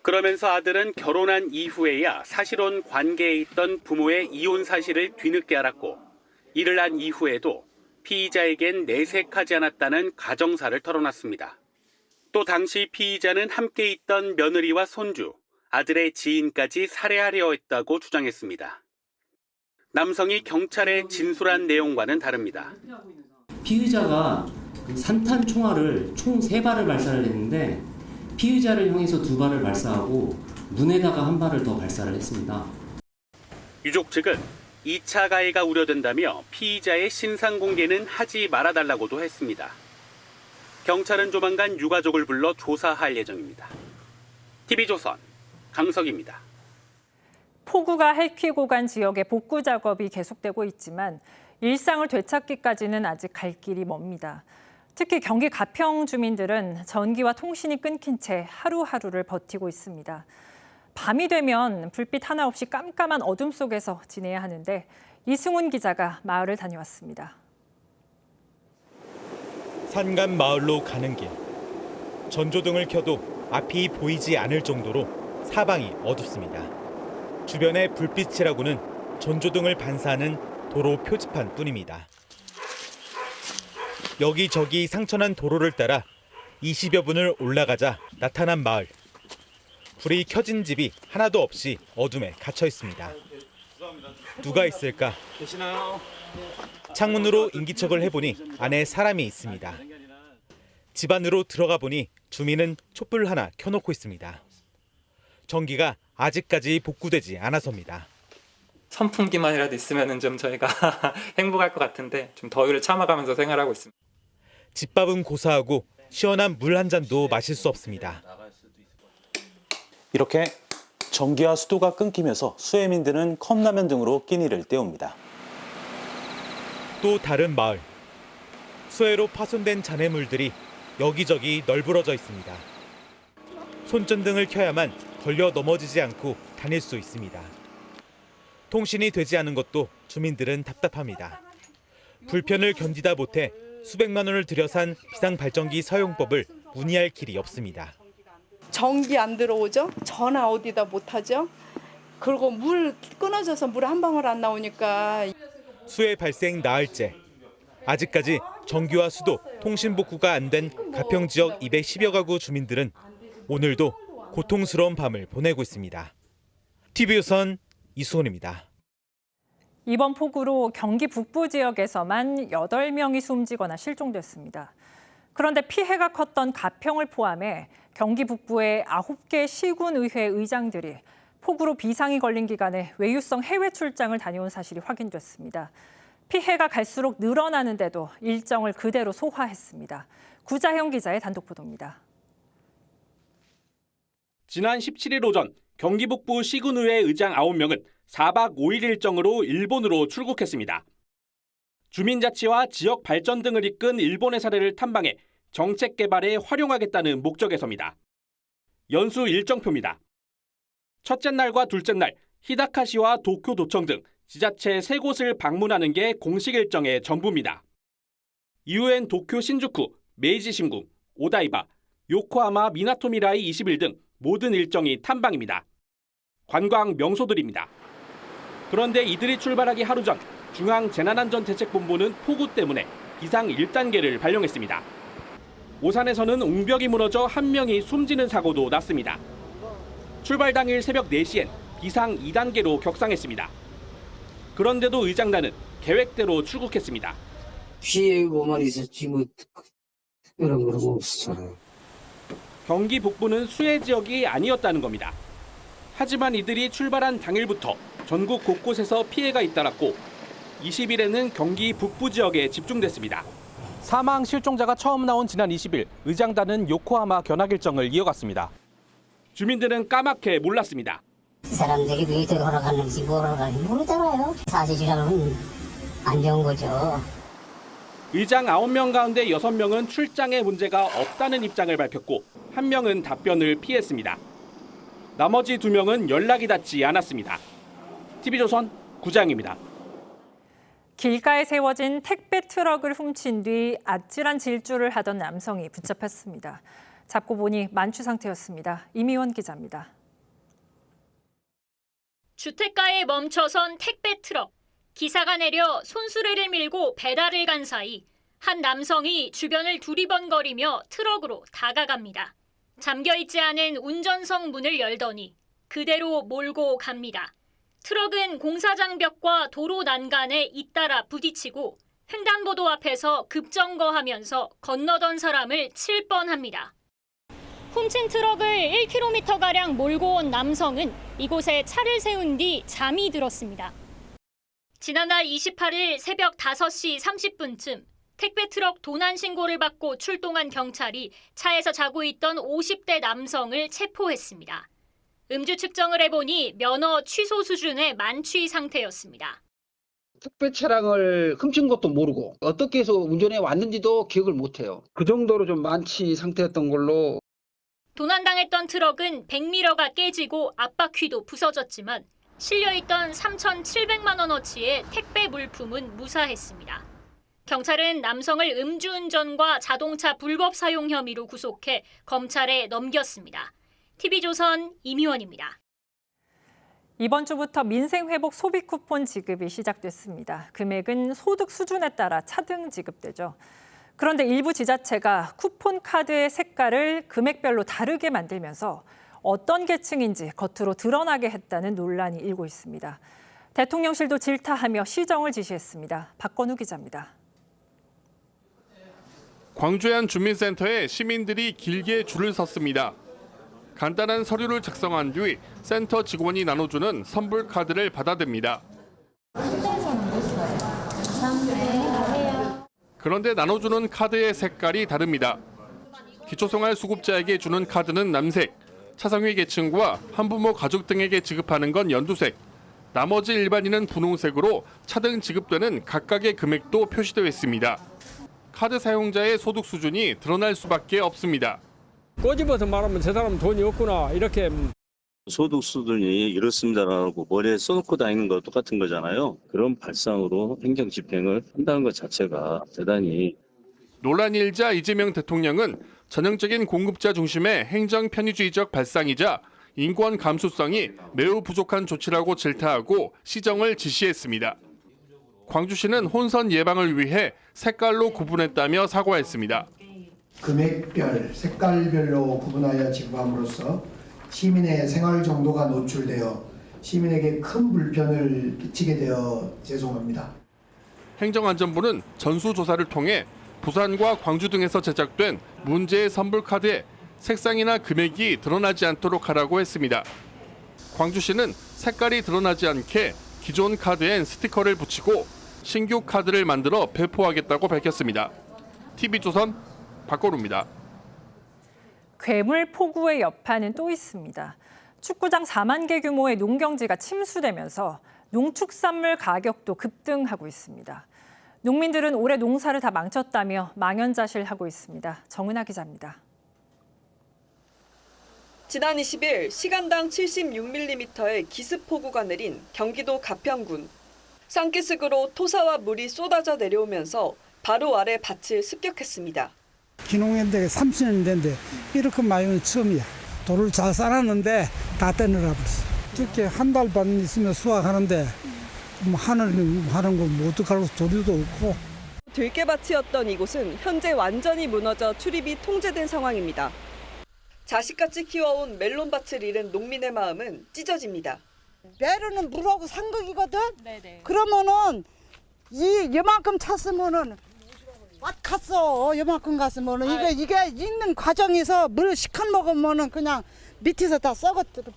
그러면서 아들은 결혼한 이후에야 사실혼 관계에 있던 부모의 이혼 사실을 뒤늦게 알았고 이를 한 이후에도 피의자에겐 내색하지 않았다는 가정사를 털어놨습니다. 또 당시 피의자는 함께 있던 며느리와 손주, 아들의 지인까지 살해하려 했다고 주장했습니다. 남성이 경찰에 진술한 내용과는 다릅니다. 피의자가 산탄 총알을 총 3발을 발사를 했는데 피의자를 향해서 2발을 발사하고 눈에다가 1발을 더 발사를 했습니다. 유족 측은 2차 가해가 우려된다며 피의자의 신상 공개는 하지 말아달라고도 했습니다. 경찰은 조만간 유가족을 불러 조사할 예정입니다. TV조선 강석입니다. 폭우가 핥히고 간 지역의 복구 작업이 계속되고 있지만 일상을 되찾기까지는 아직 갈 길이 멉니다. 특히 경기 가평 주민들은 전기와 통신이 끊긴 채 하루하루를 버티고 있습니다. 밤이 되면 불빛 하나 없이 깜깜한 어둠 속에서 지내야 하는데 이승훈 기자가 마을을 다녀왔습니다. 산간 마을로 가는 길. 전조등을 켜도 앞이 보이지 않을 정도로 사방이 어둡습니다. 주변에 불빛이라고는 전조등을 반사하는 도로 표지판 뿐입니다. 여기저기 상처난 도로를 따라 20여 분을 올라가자 나타난 마을. 불이 켜진 집이 하나도 없이 어둠에 갇혀 있습니다. 누가 있을까? 계시나요? 창문으로 인기척을 해보니 안에 사람이 있습니다. 집 안으로 들어가 보니 주민은 촛불 하나 켜놓고 있습니다. 전기가 아직까지 복구되지 않아서입니다. 선풍기만이라도 있으면 좀 저희가 행복할 것 같은데 좀 더위를 참아가면서 생활하고 있습니다. 집밥은 고사하고 시원한 물 한 잔도 마실 수 없습니다. 이렇게 전기와 수도가 끊기면서 수해민들은 컵라면 등으로 끼니를 때웁니다. 또 다른 마을. 수해로 파손된 잔해물들이 여기저기 널브러져 있습니다. 손전등을 켜야만 걸려 넘어지지 않고 다닐 수 있습니다. 통신이 되지 않은 것도 주민들은 답답합니다. 불편을 견디다 못해 수백만 원을 들여 산 비상발전기 사용법을 문의할 길이 없습니다. 전기 안 들어오죠? 전화 어디다 못 하죠? 그리고 물 끊어져서 물 한 방울 안 나오니까. 수해 발생 나흘째. 아직까지 전기와 수도, 통신 복구가 안 된 가평 지역 210여 가구 주민들은 오늘도 고통스러운 밤을 보내고 있습니다. TV조선 이수훈입니다. 이번 폭우로 경기 북부 지역에서만 8명이 숨지거나 실종됐습니다. 그런데 피해가 컸던 가평을 포함해 경기 북부의 9개 시군의회 의장들이 폭우로 비상이 걸린 기간에 외유성 해외 출장을 다녀온 사실이 확인됐습니다. 피해가 갈수록 늘어나는데도 일정을 그대로 소화했습니다. 구자형 기자의 단독 보도입니다. 지난 17일 오전 경기 북부 시군의회 의장 9명은 4박 5일 일정으로 일본으로 출국했습니다. 주민자치와 지역 발전 등을 이끈 일본의 사례를 탐방해 정책 개발에 활용하겠다는 목적에서입니다. 연수 일정표입니다. 첫째 날과 둘째 날 히다카시와 도쿄도청 등 지자체 3곳을 방문하는 게 공식 일정의 전부입니다. 이후엔 도쿄 신주쿠, 메이지 신궁, 오다이바, 요코하마 미나토미라이 21 등 모든 일정이 탐방입니다. 관광 명소들입니다. 그런데 이들이 출발하기 하루 전 중앙재난안전대책본부는 폭우 때문에 비상 1단계를 발령했습니다. 오산에서는 옹벽이 무너져 1명이 숨지는 사고도 났습니다. 출발 당일 새벽 4시엔 비상 2단계로 격상했습니다. 그런데도 의장단은 계획대로 출국했습니다. 피해고만 있었지 뭐 특별한 그런 거 없었잖아요. 경기 북부는 수해 지역이 아니었다는 겁니다. 하지만 이들이 출발한 당일부터 전국 곳곳에서 피해가 잇따랐고 20일에는 경기 북부 지역에 집중됐습니다. 사망 실종자가 처음 나온 지난 20일 의장단은 요코하마 견학 일정을 이어갔습니다. 주민들은 까맣게 몰랐습니다. 이 사람들이 왜 들어가러 갔는지 뭐하러 가는지 모르잖아요. 사실이라면 안 좋은 거죠. 의장 9명 가운데 6명은 출장에 문제가 없다는 입장을 밝혔고 1명은 답변을 피했습니다. 나머지 2명은 연락이 닿지 않았습니다. TV조선 구장입니다. 길가에 세워진 택배 트럭을 훔친 뒤 아찔한 질주를 하던 남성이 붙잡혔습니다. 잡고 보니 만취 상태였습니다. 이미원 기자입니다. 주택가에 멈춰선 택배 트럭. 기사가 내려 손수레를 밀고 배달을 간 사이 한 남성이 주변을 두리번거리며 트럭으로 다가갑니다. 잠겨있지 않은 운전석 문을 열더니 그대로 몰고 갑니다. 트럭은 공사장벽과 도로 난간에 잇따라 부딪히고 횡단보도 앞에서 급정거하면서 건너던 사람을 칠 뻔합니다. 훔친 트럭을 1km가량 몰고 온 남성은 이곳에 차를 세운 뒤 잠이 들었습니다. 지난달 28일 새벽 5시 30분쯤 택배 트럭 도난 신고를 받고 출동한 경찰이 차에서 자고 있던 50대 남성을 체포했습니다. 음주 측정을 해보니 면허 취소 수준의 만취 상태였습니다. 택배 차량을 훔친 것도 모르고 어떻게 해서 운전해 왔는지도 기억을 못해요. 그 정도로 좀 만취 상태였던 걸로. 도난당했던 트럭은 백미러가 깨지고 앞바퀴도 부서졌지만 실려있던 3,700만 원어치의 택배 물품은 무사했습니다. 경찰은 남성을 음주운전과 자동차 불법 사용 혐의로 구속해 검찰에 넘겼습니다. TV조선 임희원입니다. 이번 주부터 민생회복 소비 쿠폰 지급이 시작됐습니다. 금액은 소득 수준에 따라 차등 지급되죠. 그런데 일부 지자체가 쿠폰 카드의 색깔을 금액별로 다르게 만들면서 어떤 계층인지 겉으로 드러나게 했다는 논란이 일고 있습니다. 대통령실도 질타하며 시정을 지시했습니다. 박건우 기자입니다. 광주의 한 주민센터에 시민들이 길게 줄을 섰습니다. 간단한 서류를 작성한 뒤 센터 직원이 나눠주는 선불 카드를 받아듭니다. 그런데 나눠주는 카드의 색깔이 다릅니다. 기초생활수급자에게 주는 카드는 남색, 차상위 계층과 한부모 가족 등에게 지급하는 건 연두색, 나머지 일반인은 분홍색으로 차등 지급되는 각각의 금액도 표시되어 있습니다. 카드 사용자의 소득 수준이 드러날 수밖에 없습니다. 꼬집어서 말하면 저 사람 돈이 없구나 이렇게. 소득 수준이 이렇습니다라고 머리에 써놓고 다니는 거 똑같은 거잖아요. 그런 발상으로 행정 집행을 한다는 것 자체가 대단히. 논란이 일자 이재명 대통령은 전형적인 공급자 중심의 행정 편의주의적 발상이자 인권 감수성이 매우 부족한 조치라고 질타하고 시정을 지시했습니다. 광주시는 혼선 예방을 위해 색깔로 구분했다며 사과했습니다. 금액별, 색깔별로 구분하여 지급함으로써 시민의 생활 정도가 노출되어 시민에게 큰 불편을 끼치게 되어 죄송합니다. 행정안전부는 전수조사를 통해 부산과 광주 등에서 제작된 문제의 선불카드에 색상이나 금액이 드러나지 않도록 하라고 했습니다. 광주시는 색깔이 드러나지 않게 기존 카드엔 스티커를 붙이고 신규 카드를 만들어 배포하겠다고 밝혔습니다. TV조선 박건우입니다. 괴물 폭우의 여파는 또 있습니다. 축구장 4만 개 규모의 농경지가 침수되면서 농축산물 가격도 급등하고 있습니다. 농민들은 올해 농사를 다 망쳤다며 망연자실하고 있습니다. 정은아 기자입니다. 지난 20일 시간당 76mm의 기습폭우가 내린 경기도 가평군. 산기슭으로 토사와 물이 쏟아져 내려오면서 바로 아래 밭을 습격했습니다. 기농했는데 30년 됐는데 이렇게 많이 오는 처음이야. 돌을 잘 쌓았는데 다 떼내라 버렸어. 이렇게 한 달 반 있으면 수확하는데 하는 거 어떡하려고 도리도 없고. 들깨밭이었던 이곳은 현재 완전히 무너져 출입이 통제된 상황입니다. 자식같이 키워온 멜론밭을 잃은 농민의 마음은 찢어집니다. 메론은 물하고 상극이거든. 그러면은 이만큼 찼으면은 맛 갔어. 이만큼 갔으면은 이게 있는 과정에서 물 시컷 먹으면은 그냥 밑에서 다 썩었더라.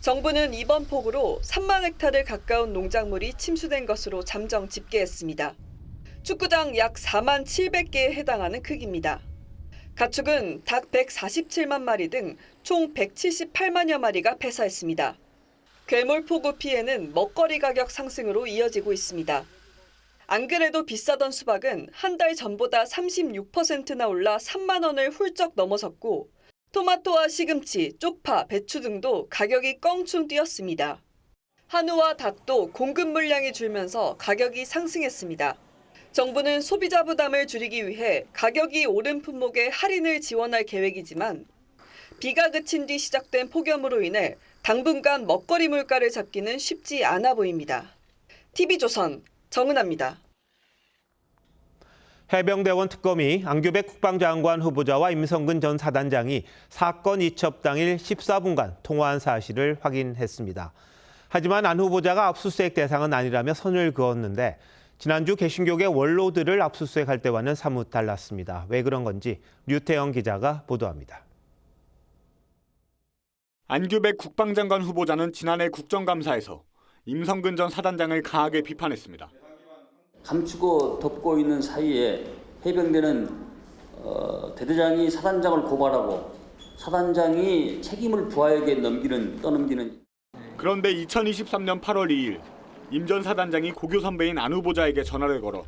정부는 이번 폭우로 3만 헥타르 가까운 농작물이 침수된 것으로 잠정 집계했습니다. 축구장 약 4만 700개에 해당하는 크기입니다. 가축은 닭 147만 마리 등 총 178만여 마리가 폐사했습니다. 괴물 폭우 피해는 먹거리 가격 상승으로 이어지고 있습니다. 안 그래도 비싸던 수박은 한 달 전보다 36%나 올라 3만 원을 훌쩍 넘어섰고 토마토와 시금치, 쪽파, 배추 등도 가격이 껑충 뛰었습니다. 한우와 닭도 공급 물량이 줄면서 가격이 상승했습니다. 정부는 소비자 부담을 줄이기 위해 가격이 오른 품목에 할인을 지원할 계획이지만 비가 그친 뒤 시작된 폭염으로 인해 당분간 먹거리 물가를 잡기는 쉽지 않아 보입니다. TV조선 정은아입니다. 해병대원 특검이 안규백 국방장관 후보자와 임성근 전 사단장이 사건 이첩 당일 14분간 통화한 사실을 확인했습니다. 하지만 안 후보자가 압수수색 대상은 아니라며 선을 그었는데 지난주 개신교계 원로들을 압수수색할 때와는 사뭇 달랐습니다. 왜 그런 건지 류태영 기자가 보도합니다. 안규백 국방장관 후보자는 지난해 국정감사에서 임성근 전 사단장을 강하게 비판했습니다. 감추고 덮고 있는 사이에 해병대는 대대장이 사단장을 고발하고 사단장이 책임을 부하에게 떠넘기는. 그런데 2023년 8월 2일 임 전 사단장이 고교 선배인 안 후보자에게 전화를 걸어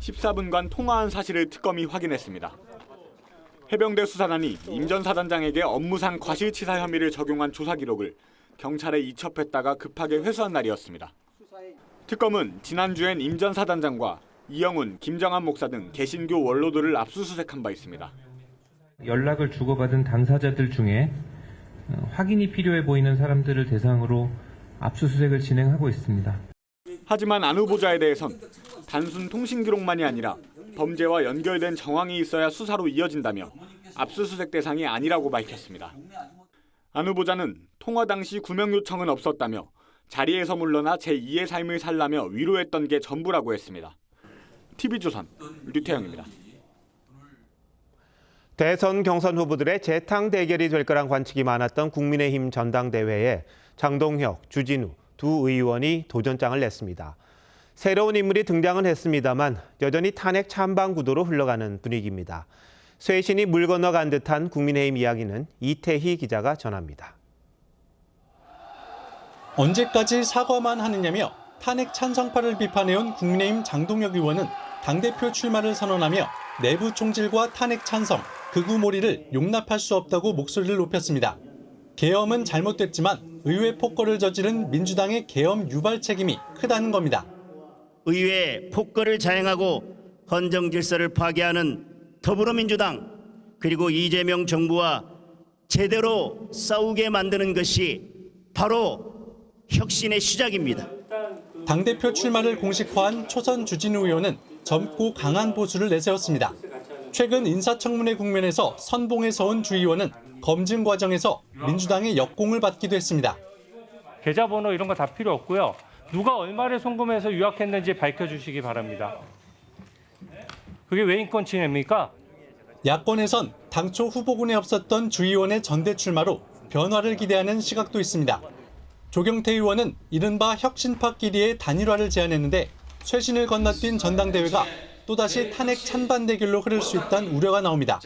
14분간 통화한 사실을 특검이 확인했습니다. 해병대 수사단이 임 전 사단장에게 업무상 과실치사 혐의를 적용한 조사 기록을 경찰에 이첩했다가 급하게 회수한 날이었습니다. 특검은 지난주엔 임 전 사단장과 이영훈, 김정한 목사 등 개신교 원로들을 압수수색한 바 있습니다. 연락을 주고받은 당사자들 중에 확인이 필요해 보이는 사람들을 대상으로 압수수색을 진행하고 있습니다. 하지만 안 후보자에 대해선 단순 통신 기록만이 아니라 범죄와 연결된 정황이 있어야 수사로 이어진다며 압수수색 대상이 아니라고 밝혔습니다. 안 후보자는 통화 당시 구명 요청은 없었다며 자리에서 물러나 제2의 삶을 살라며 위로했던 게 전부라고 했습니다. TV조선 류태영입니다. 대선 경선 후보들의 재탕 대결이 될 거란 관측이 많았던 국민의힘 전당대회에 장동혁, 주진우 두 의원이 도전장을 냈습니다. 새로운 인물이 등장은 했습니다만 여전히 탄핵 찬반 구도로 흘러가는 분위기입니다. 쇄신이 물 건너간 듯한 국민의힘 이야기는 이태희 기자가 전합니다. 언제까지 사과만 하느냐며 탄핵 찬성파를 비판해온 국민의힘 장동혁 의원은 당대표 출마를 선언하며 내부 총질과 탄핵 찬성, 극우몰이를 용납할 수 없다고 목소리를 높였습니다. 계엄은 잘못됐지만 의회 폭거를 저지른 민주당의 계엄 유발 책임이 크다는 겁니다. 의회 폭거를 자행하고 헌정 질서를 파괴하는 더불어민주당 그리고 이재명 정부와 제대로 싸우게 만드는 것이 바로 혁신의 시작입니다. 당대표 출마를 공식화한 초선 주진우 의원은 젊고 강한 보수를 내세웠습니다. 최근 인사청문회 국면에서 선봉에 서온 주 의원은 검증 과정에서 민주당의 역공을 받기도 했습니다. 계좌번호 이런 거 다 필요 없고요. 누가 얼마를 송금해서 유학했는지 밝혀주시기 바랍니다. 그게 왜 인권 침해입니까? 야권에선 당초 후보군에 없었던 주 의원의 전대 출마로 변화를 기대하는 시각도 있습니다. 조경태 의원은 이른바 혁신파끼리의 단일화를 제안했는데 쇄신을 건너뛴 전당대회가 또다시 탄핵 찬반 대결로 흐를 수 있다는 우려가 나옵니다.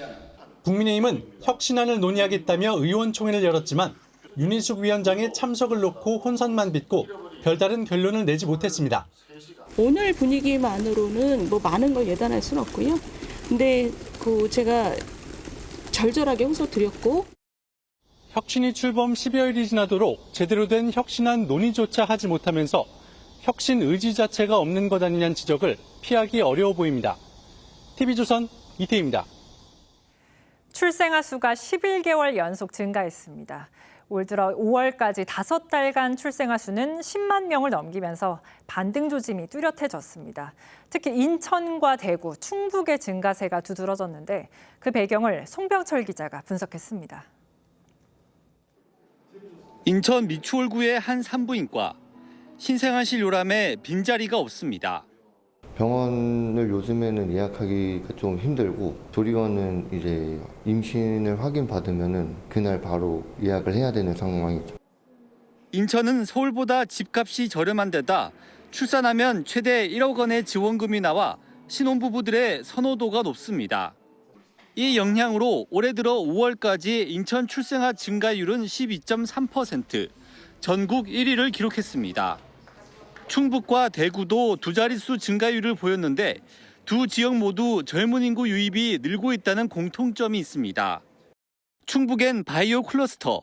국민의힘은 혁신안을 논의하겠다며 의원총회를 열었지만 윤희숙 위원장의 참석을 놓고 혼선만 빚고 별다른 결론을 내지 못했습니다. 오늘 분위기만으로는 뭐 많은 걸 예단할 수는 없고요. 근데 제가 절절하게 호소드렸고 혁신이 출범 10여일이 지나도록 제대로 된 혁신안 논의조차 하지 못하면서 혁신 의지 자체가 없는 것 아니냐는 지적을 피하기 어려워 보입니다. TV조선 이태희입니다. 출생아 수가 11개월 연속 증가했습니다. 올 들어 5월까지 5달간 출생아 수는 10만 명을 넘기면서 반등 조짐이 뚜렷해졌습니다. 특히 인천과 대구, 충북의 증가세가 두드러졌는데 그 배경을 송병철 기자가 분석했습니다. 인천 미추홀구의 한 산부인과 신생아실 요람에 빈자리가 없습니다. 병원을 요즘에는 예약하기가 좀 힘들고 조리원은 이제 임신을 확인받으면은 그날 바로 예약을 해야 되는 상황이죠. 인천은 서울보다 집값이 저렴한 데다 출산하면 최대 1억 원의 지원금이 나와 신혼부부들의 선호도가 높습니다. 이 영향으로 올해 들어 5월까지 인천 출생아 증가율은 12.3%, 전국 1위를 기록했습니다. 충북과 대구도 두 자릿수 증가율을 보였는데 두 지역 모두 젊은 인구 유입이 늘고 있다는 공통점이 있습니다. 충북엔 바이오 클러스터,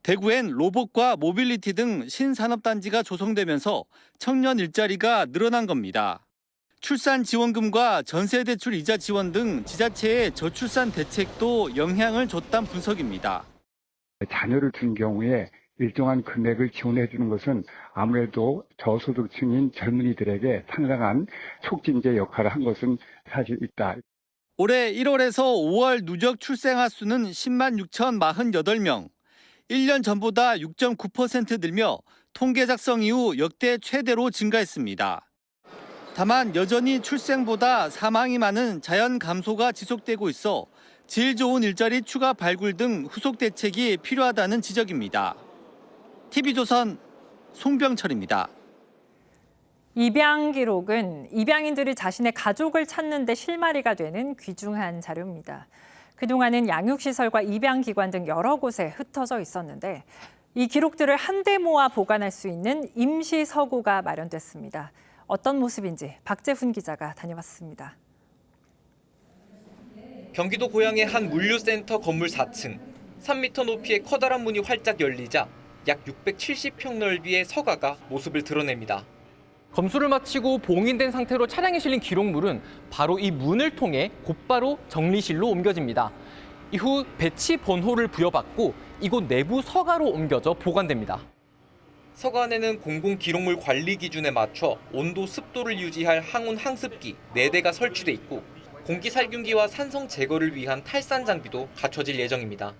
대구엔 로봇과 모빌리티 등 신산업단지가 조성되면서 청년 일자리가 늘어난 겁니다. 출산 지원금과 전세대출 이자 지원 등 지자체의 저출산 대책도 영향을 줬다는 분석입니다. 자녀를 둔 경우에 일정한 금액을 지원해 주는 것은 아무래도 저소득층인 젊은이들에게 상당한 촉진제 역할을 한 것은 사실 있다. 올해 1월에서 5월 누적 출생아 수는 10만 6,048명, 1년 전보다 6.9% 늘며 통계 작성 이후 역대 최대로 증가했습니다. 다만 여전히 출생보다 사망이 많은 자연 감소가 지속되고 있어 질 좋은 일자리 추가 발굴 등 후속 대책이 필요하다는 지적입니다. TV조선 송병철입니다. 입양 기록은 입양인들이 자신의 가족을 찾는 데 실마리가 되는 귀중한 자료입니다. 그동안은 양육시설과 입양기관 등 여러 곳에 흩어져 있었는데 이 기록들을 한데 모아 보관할 수 있는 임시서고가 마련됐습니다. 어떤 모습인지 박재훈 기자가 다녀왔습니다. 경기도 고양의 한 물류센터 건물 4층, 3m 높이의 커다란 문이 활짝 열리자 약 670평 넓이의 서가가 모습을 드러냅니다. 검수를 마치고 봉인된 상태로 차량에 실린 기록물은 바로 이 문을 통해 곧바로 정리실로 옮겨집니다. 이후 배치 번호를 부여받고 이곳 내부 서가로 옮겨져 보관됩니다. 서가 안에는 공공기록물 관리 기준에 맞춰 온도, 습도를 유지할 항온 항습기 4대가 설치돼 있고 공기 살균기와 산성 제거를 위한 탈산 장비도 갖춰질 예정입니다.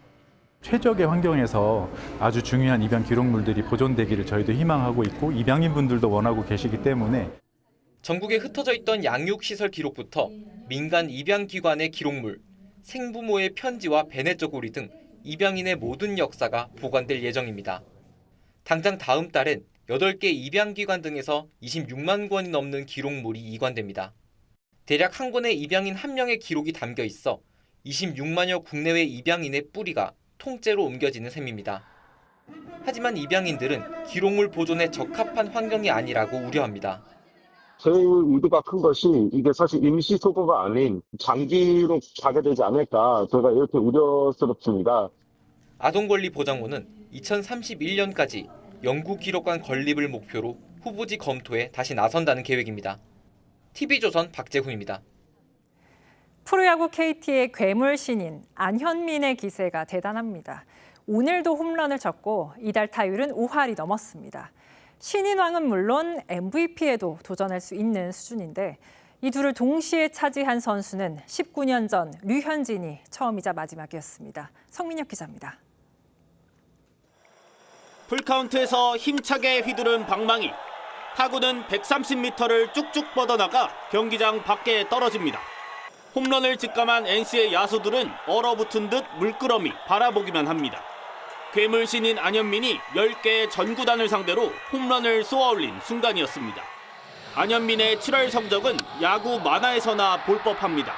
최적의 환경에서 아주 중요한 입양 기록물들이 보존되기를 저희도 희망하고 있고 입양인분들도 원하고 계시기 때문에 전국에 흩어져 있던 양육시설 기록부터 민간 입양기관의 기록물, 생부모의 편지와 배냇저고리 등 입양인의 모든 역사가 보관될 예정입니다. 당장 다음 달엔 8개 입양기관 등에서 26만 권이 넘는 기록물이 이관됩니다. 대략 한 권의 입양인 한 명의 기록이 담겨 있어 26만여 국내외 입양인의 뿌리가 통째로 옮겨지는 셈입니다. 하지만 입양인들은 기록물 보존에 적합한 환경이 아니라고 우려합니다. 저희 의도가 큰 것이 이게 사실 임시 소거가 아닌 장기로 가게 되지 않을까 제가 이렇게 우려스럽습니다. 아동권리보장원은 2031년까지 영구기록관 건립을 목표로 후보지 검토에 다시 나선다는 계획입니다. TV조선 박재훈입니다. 프로야구 KT의 괴물 신인 안현민의 기세가 대단합니다. 오늘도 홈런을 쳤고 이달 타율은 5할이 넘었습니다. 신인왕은 물론 MVP에도 도전할 수 있는 수준인데 이 둘을 동시에 차지한 선수는 19년 전 류현진이 처음이자 마지막이었습니다. 성민혁 기자입니다. 풀카운트에서 힘차게 휘두른 방망이. 타구는 130m를 쭉쭉 뻗어나가 경기장 밖에 떨어집니다. 홈런을 직감한 NC의 야수들은 얼어붙은 듯 물끄러미 바라보기만 합니다. 괴물 신인 안현민이 10개의 전구단을 상대로 홈런을 쏘아올린 순간이었습니다. 안현민의 7월 성적은 야구 만화에서나 볼 법합니다.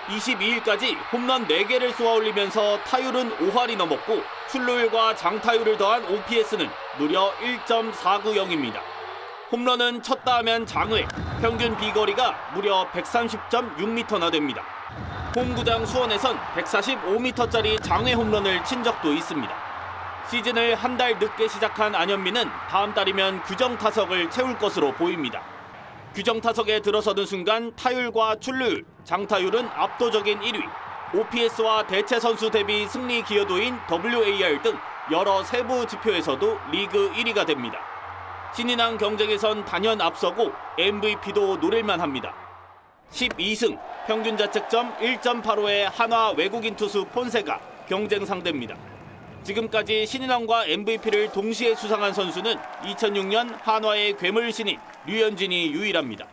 22일까지 홈런 4개를 쏘아올리면서 타율은 5할이 넘었고 출루율과 장타율을 더한 OPS는 무려 1.490입니다. 홈런은 쳤다 하면 장외, 평균 비거리가 무려 130.6m나 됩니다. 홈구장 수원에선 145m짜리 장외 홈런을 친 적도 있습니다. 시즌을 한 달 늦게 시작한 안현민은 다음 달이면 규정 타석을 채울 것으로 보입니다. 규정 타석에 들어서는 순간 타율과 출루율, 장타율은 압도적인 1위, OPS와 대체 선수 대비 승리 기여도인 WAR 등 여러 세부 지표에서도 리그 1위가 됩니다. 신인왕 경쟁에선 단연 앞서고 MVP도 노릴만 합니다. 12승, 평균 자책점 1.85의 한화 외국인 투수 폰세가 경쟁 상대입니다. 지금까지 신인왕과 MVP를 동시에 수상한 선수는 2006년 한화의 괴물 신인 류현진이 유일합니다.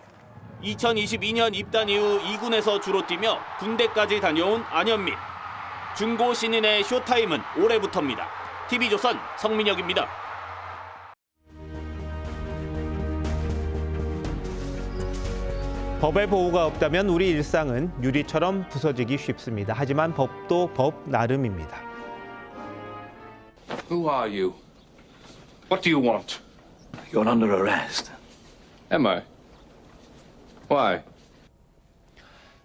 2022년 입단 이후 2군에서 주로 뛰며 군대까지 다녀온 안현민. 중고 신인의 쇼타임은 올해부터입니다. TV조선 성민혁입니다. 법의 보호가 없다면 우리 일상은 유리처럼 부서지기 쉽습니다. 하지만 법도 법 나름입니다. Who are you? What do you want? You're under arrest. Am I? Why?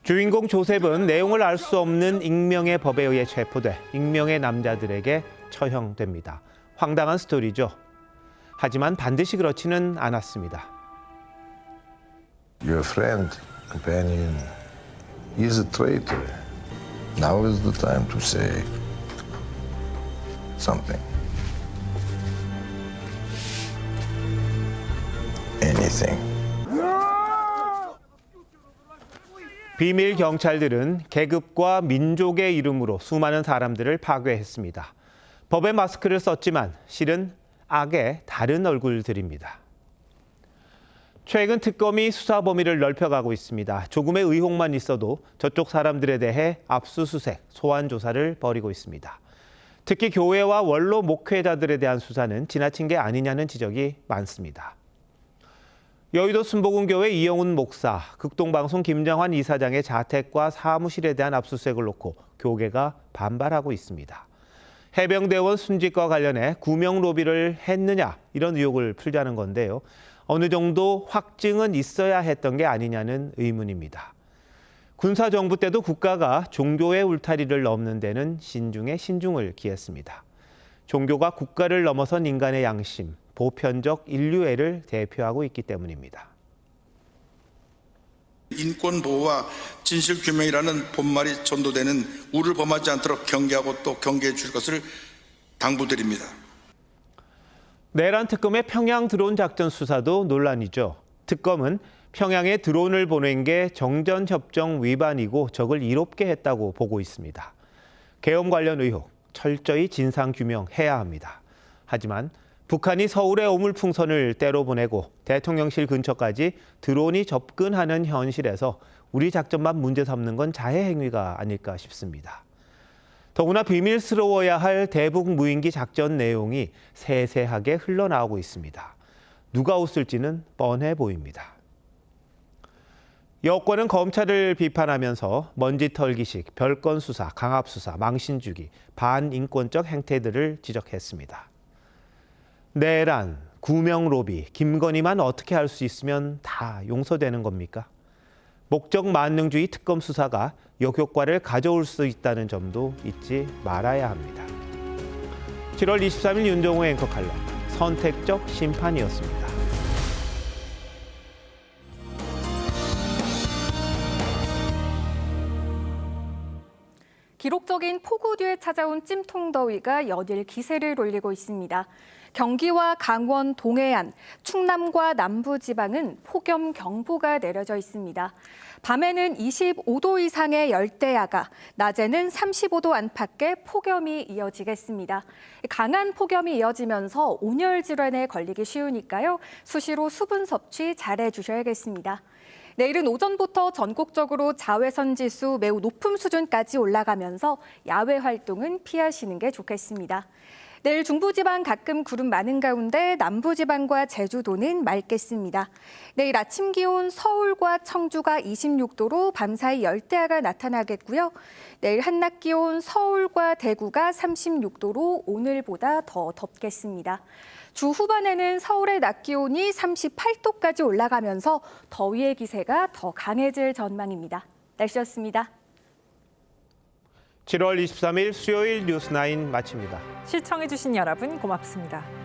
주인공 조셉은 내용을 알 수 없는 익명의 법에 의해 체포돼 익명의 남자들에게 처형됩니다. 황당한 스토리죠. 하지만 반드시 그렇지는 않았습니다. Your friend, companion, is a traitor. Now is the time to say something. Anything. 비밀 경찰들은 계급과 민족의 이름으로 수많은 사람들을 파괴했습니다. 법의 마스크를 썼지만 실은 악의 다른 얼굴들입니다. 최근 특검이 수사 범위를 넓혀가고 있습니다. 조금의 의혹만 있어도 저쪽 사람들에 대해 압수수색, 소환 조사를 벌이고 있습니다. 특히 교회와 원로 목회자들에 대한 수사는 지나친 게 아니냐는 지적이 많습니다. 여의도 순복음교회 이영훈 목사, 극동방송 김정환 이사장의 자택과 사무실에 대한 압수수색을 놓고 교계가 반발하고 있습니다. 해병대원 순직과 관련해 구명 로비를 했느냐 이런 의혹을 풀자는 건데요. 어느 정도 확증은 있어야 했던 게 아니냐는 의문입니다. 군사정부 때도 국가가 종교의 울타리를 넘는 데는 신중에 신중을 기했습니다. 종교가 국가를 넘어선 인간의 양심, 보편적 인류애를 대표하고 있기 때문입니다. 인권 보호와 진실 규명이라는 본말이 전도되는 우를 범하지 않도록 경계하고 또 경계해 줄 것을 당부드립니다. 내란 특검의 평양 드론 작전 수사도 논란이죠. 특검은 평양에 드론을 보낸 게 정전협정 위반이고 적을 이롭게 했다고 보고 있습니다. 계엄 관련 의혹 철저히 진상 규명해야 합니다. 하지만 북한이 서울의 오물풍선을 때로 보내고 대통령실 근처까지 드론이 접근하는 현실에서 우리 작전만 문제 삼는 건 자해 행위가 아닐까 싶습니다. 더구나 비밀스러워야 할 대북 무인기 작전 내용이 세세하게 흘러나오고 있습니다. 누가 웃을지는 뻔해 보입니다. 여권은 검찰을 비판하면서 먼지털기식, 별건 수사, 강압 수사, 망신 주기, 반인권적 행태들을 지적했습니다. 내란, 구명 로비, 김건희만 어떻게 할 수 있으면 다 용서되는 겁니까? 목적 만능주의 특검 수사가 역효과를 가져올 수 있다는 점도 잊지 말아야 합니다. 7월 23일 윤정호 앵커 칼럼, 선택적 심판이었습니다. 기록적인 폭우 뒤에 찾아온 찜통더위가 연일 기세를 올리고 있습니다. 경기와 강원 동해안, 충남과 남부지방은 폭염경보가 내려져 있습니다. 밤에는 25도 이상의 열대야가, 낮에는 35도 안팎의 폭염이 이어지겠습니다. 강한 폭염이 이어지면서 온열 질환에 걸리기 쉬우니까요. 수시로 수분 섭취 잘해 주셔야겠습니다. 내일은 오전부터 전국적으로 자외선 지수 매우 높은 수준까지 올라가면서 야외 활동은 피하시는 게 좋겠습니다. 내일 중부지방 가끔 구름 많은 가운데 남부지방과 제주도는 맑겠습니다. 내일 아침 기온 서울과 청주가 26도로 밤사이 열대야가 나타나겠고요. 내일 한낮 기온 서울과 대구가 36도로 오늘보다 더 덥겠습니다. 주 후반에는 서울의 낮 기온이 38도까지 올라가면서 더위의 기세가 더 강해질 전망입니다. 날씨였습니다. 7월 23일 수요일 뉴스9 마칩니다. 시청해주신 여러분 고맙습니다.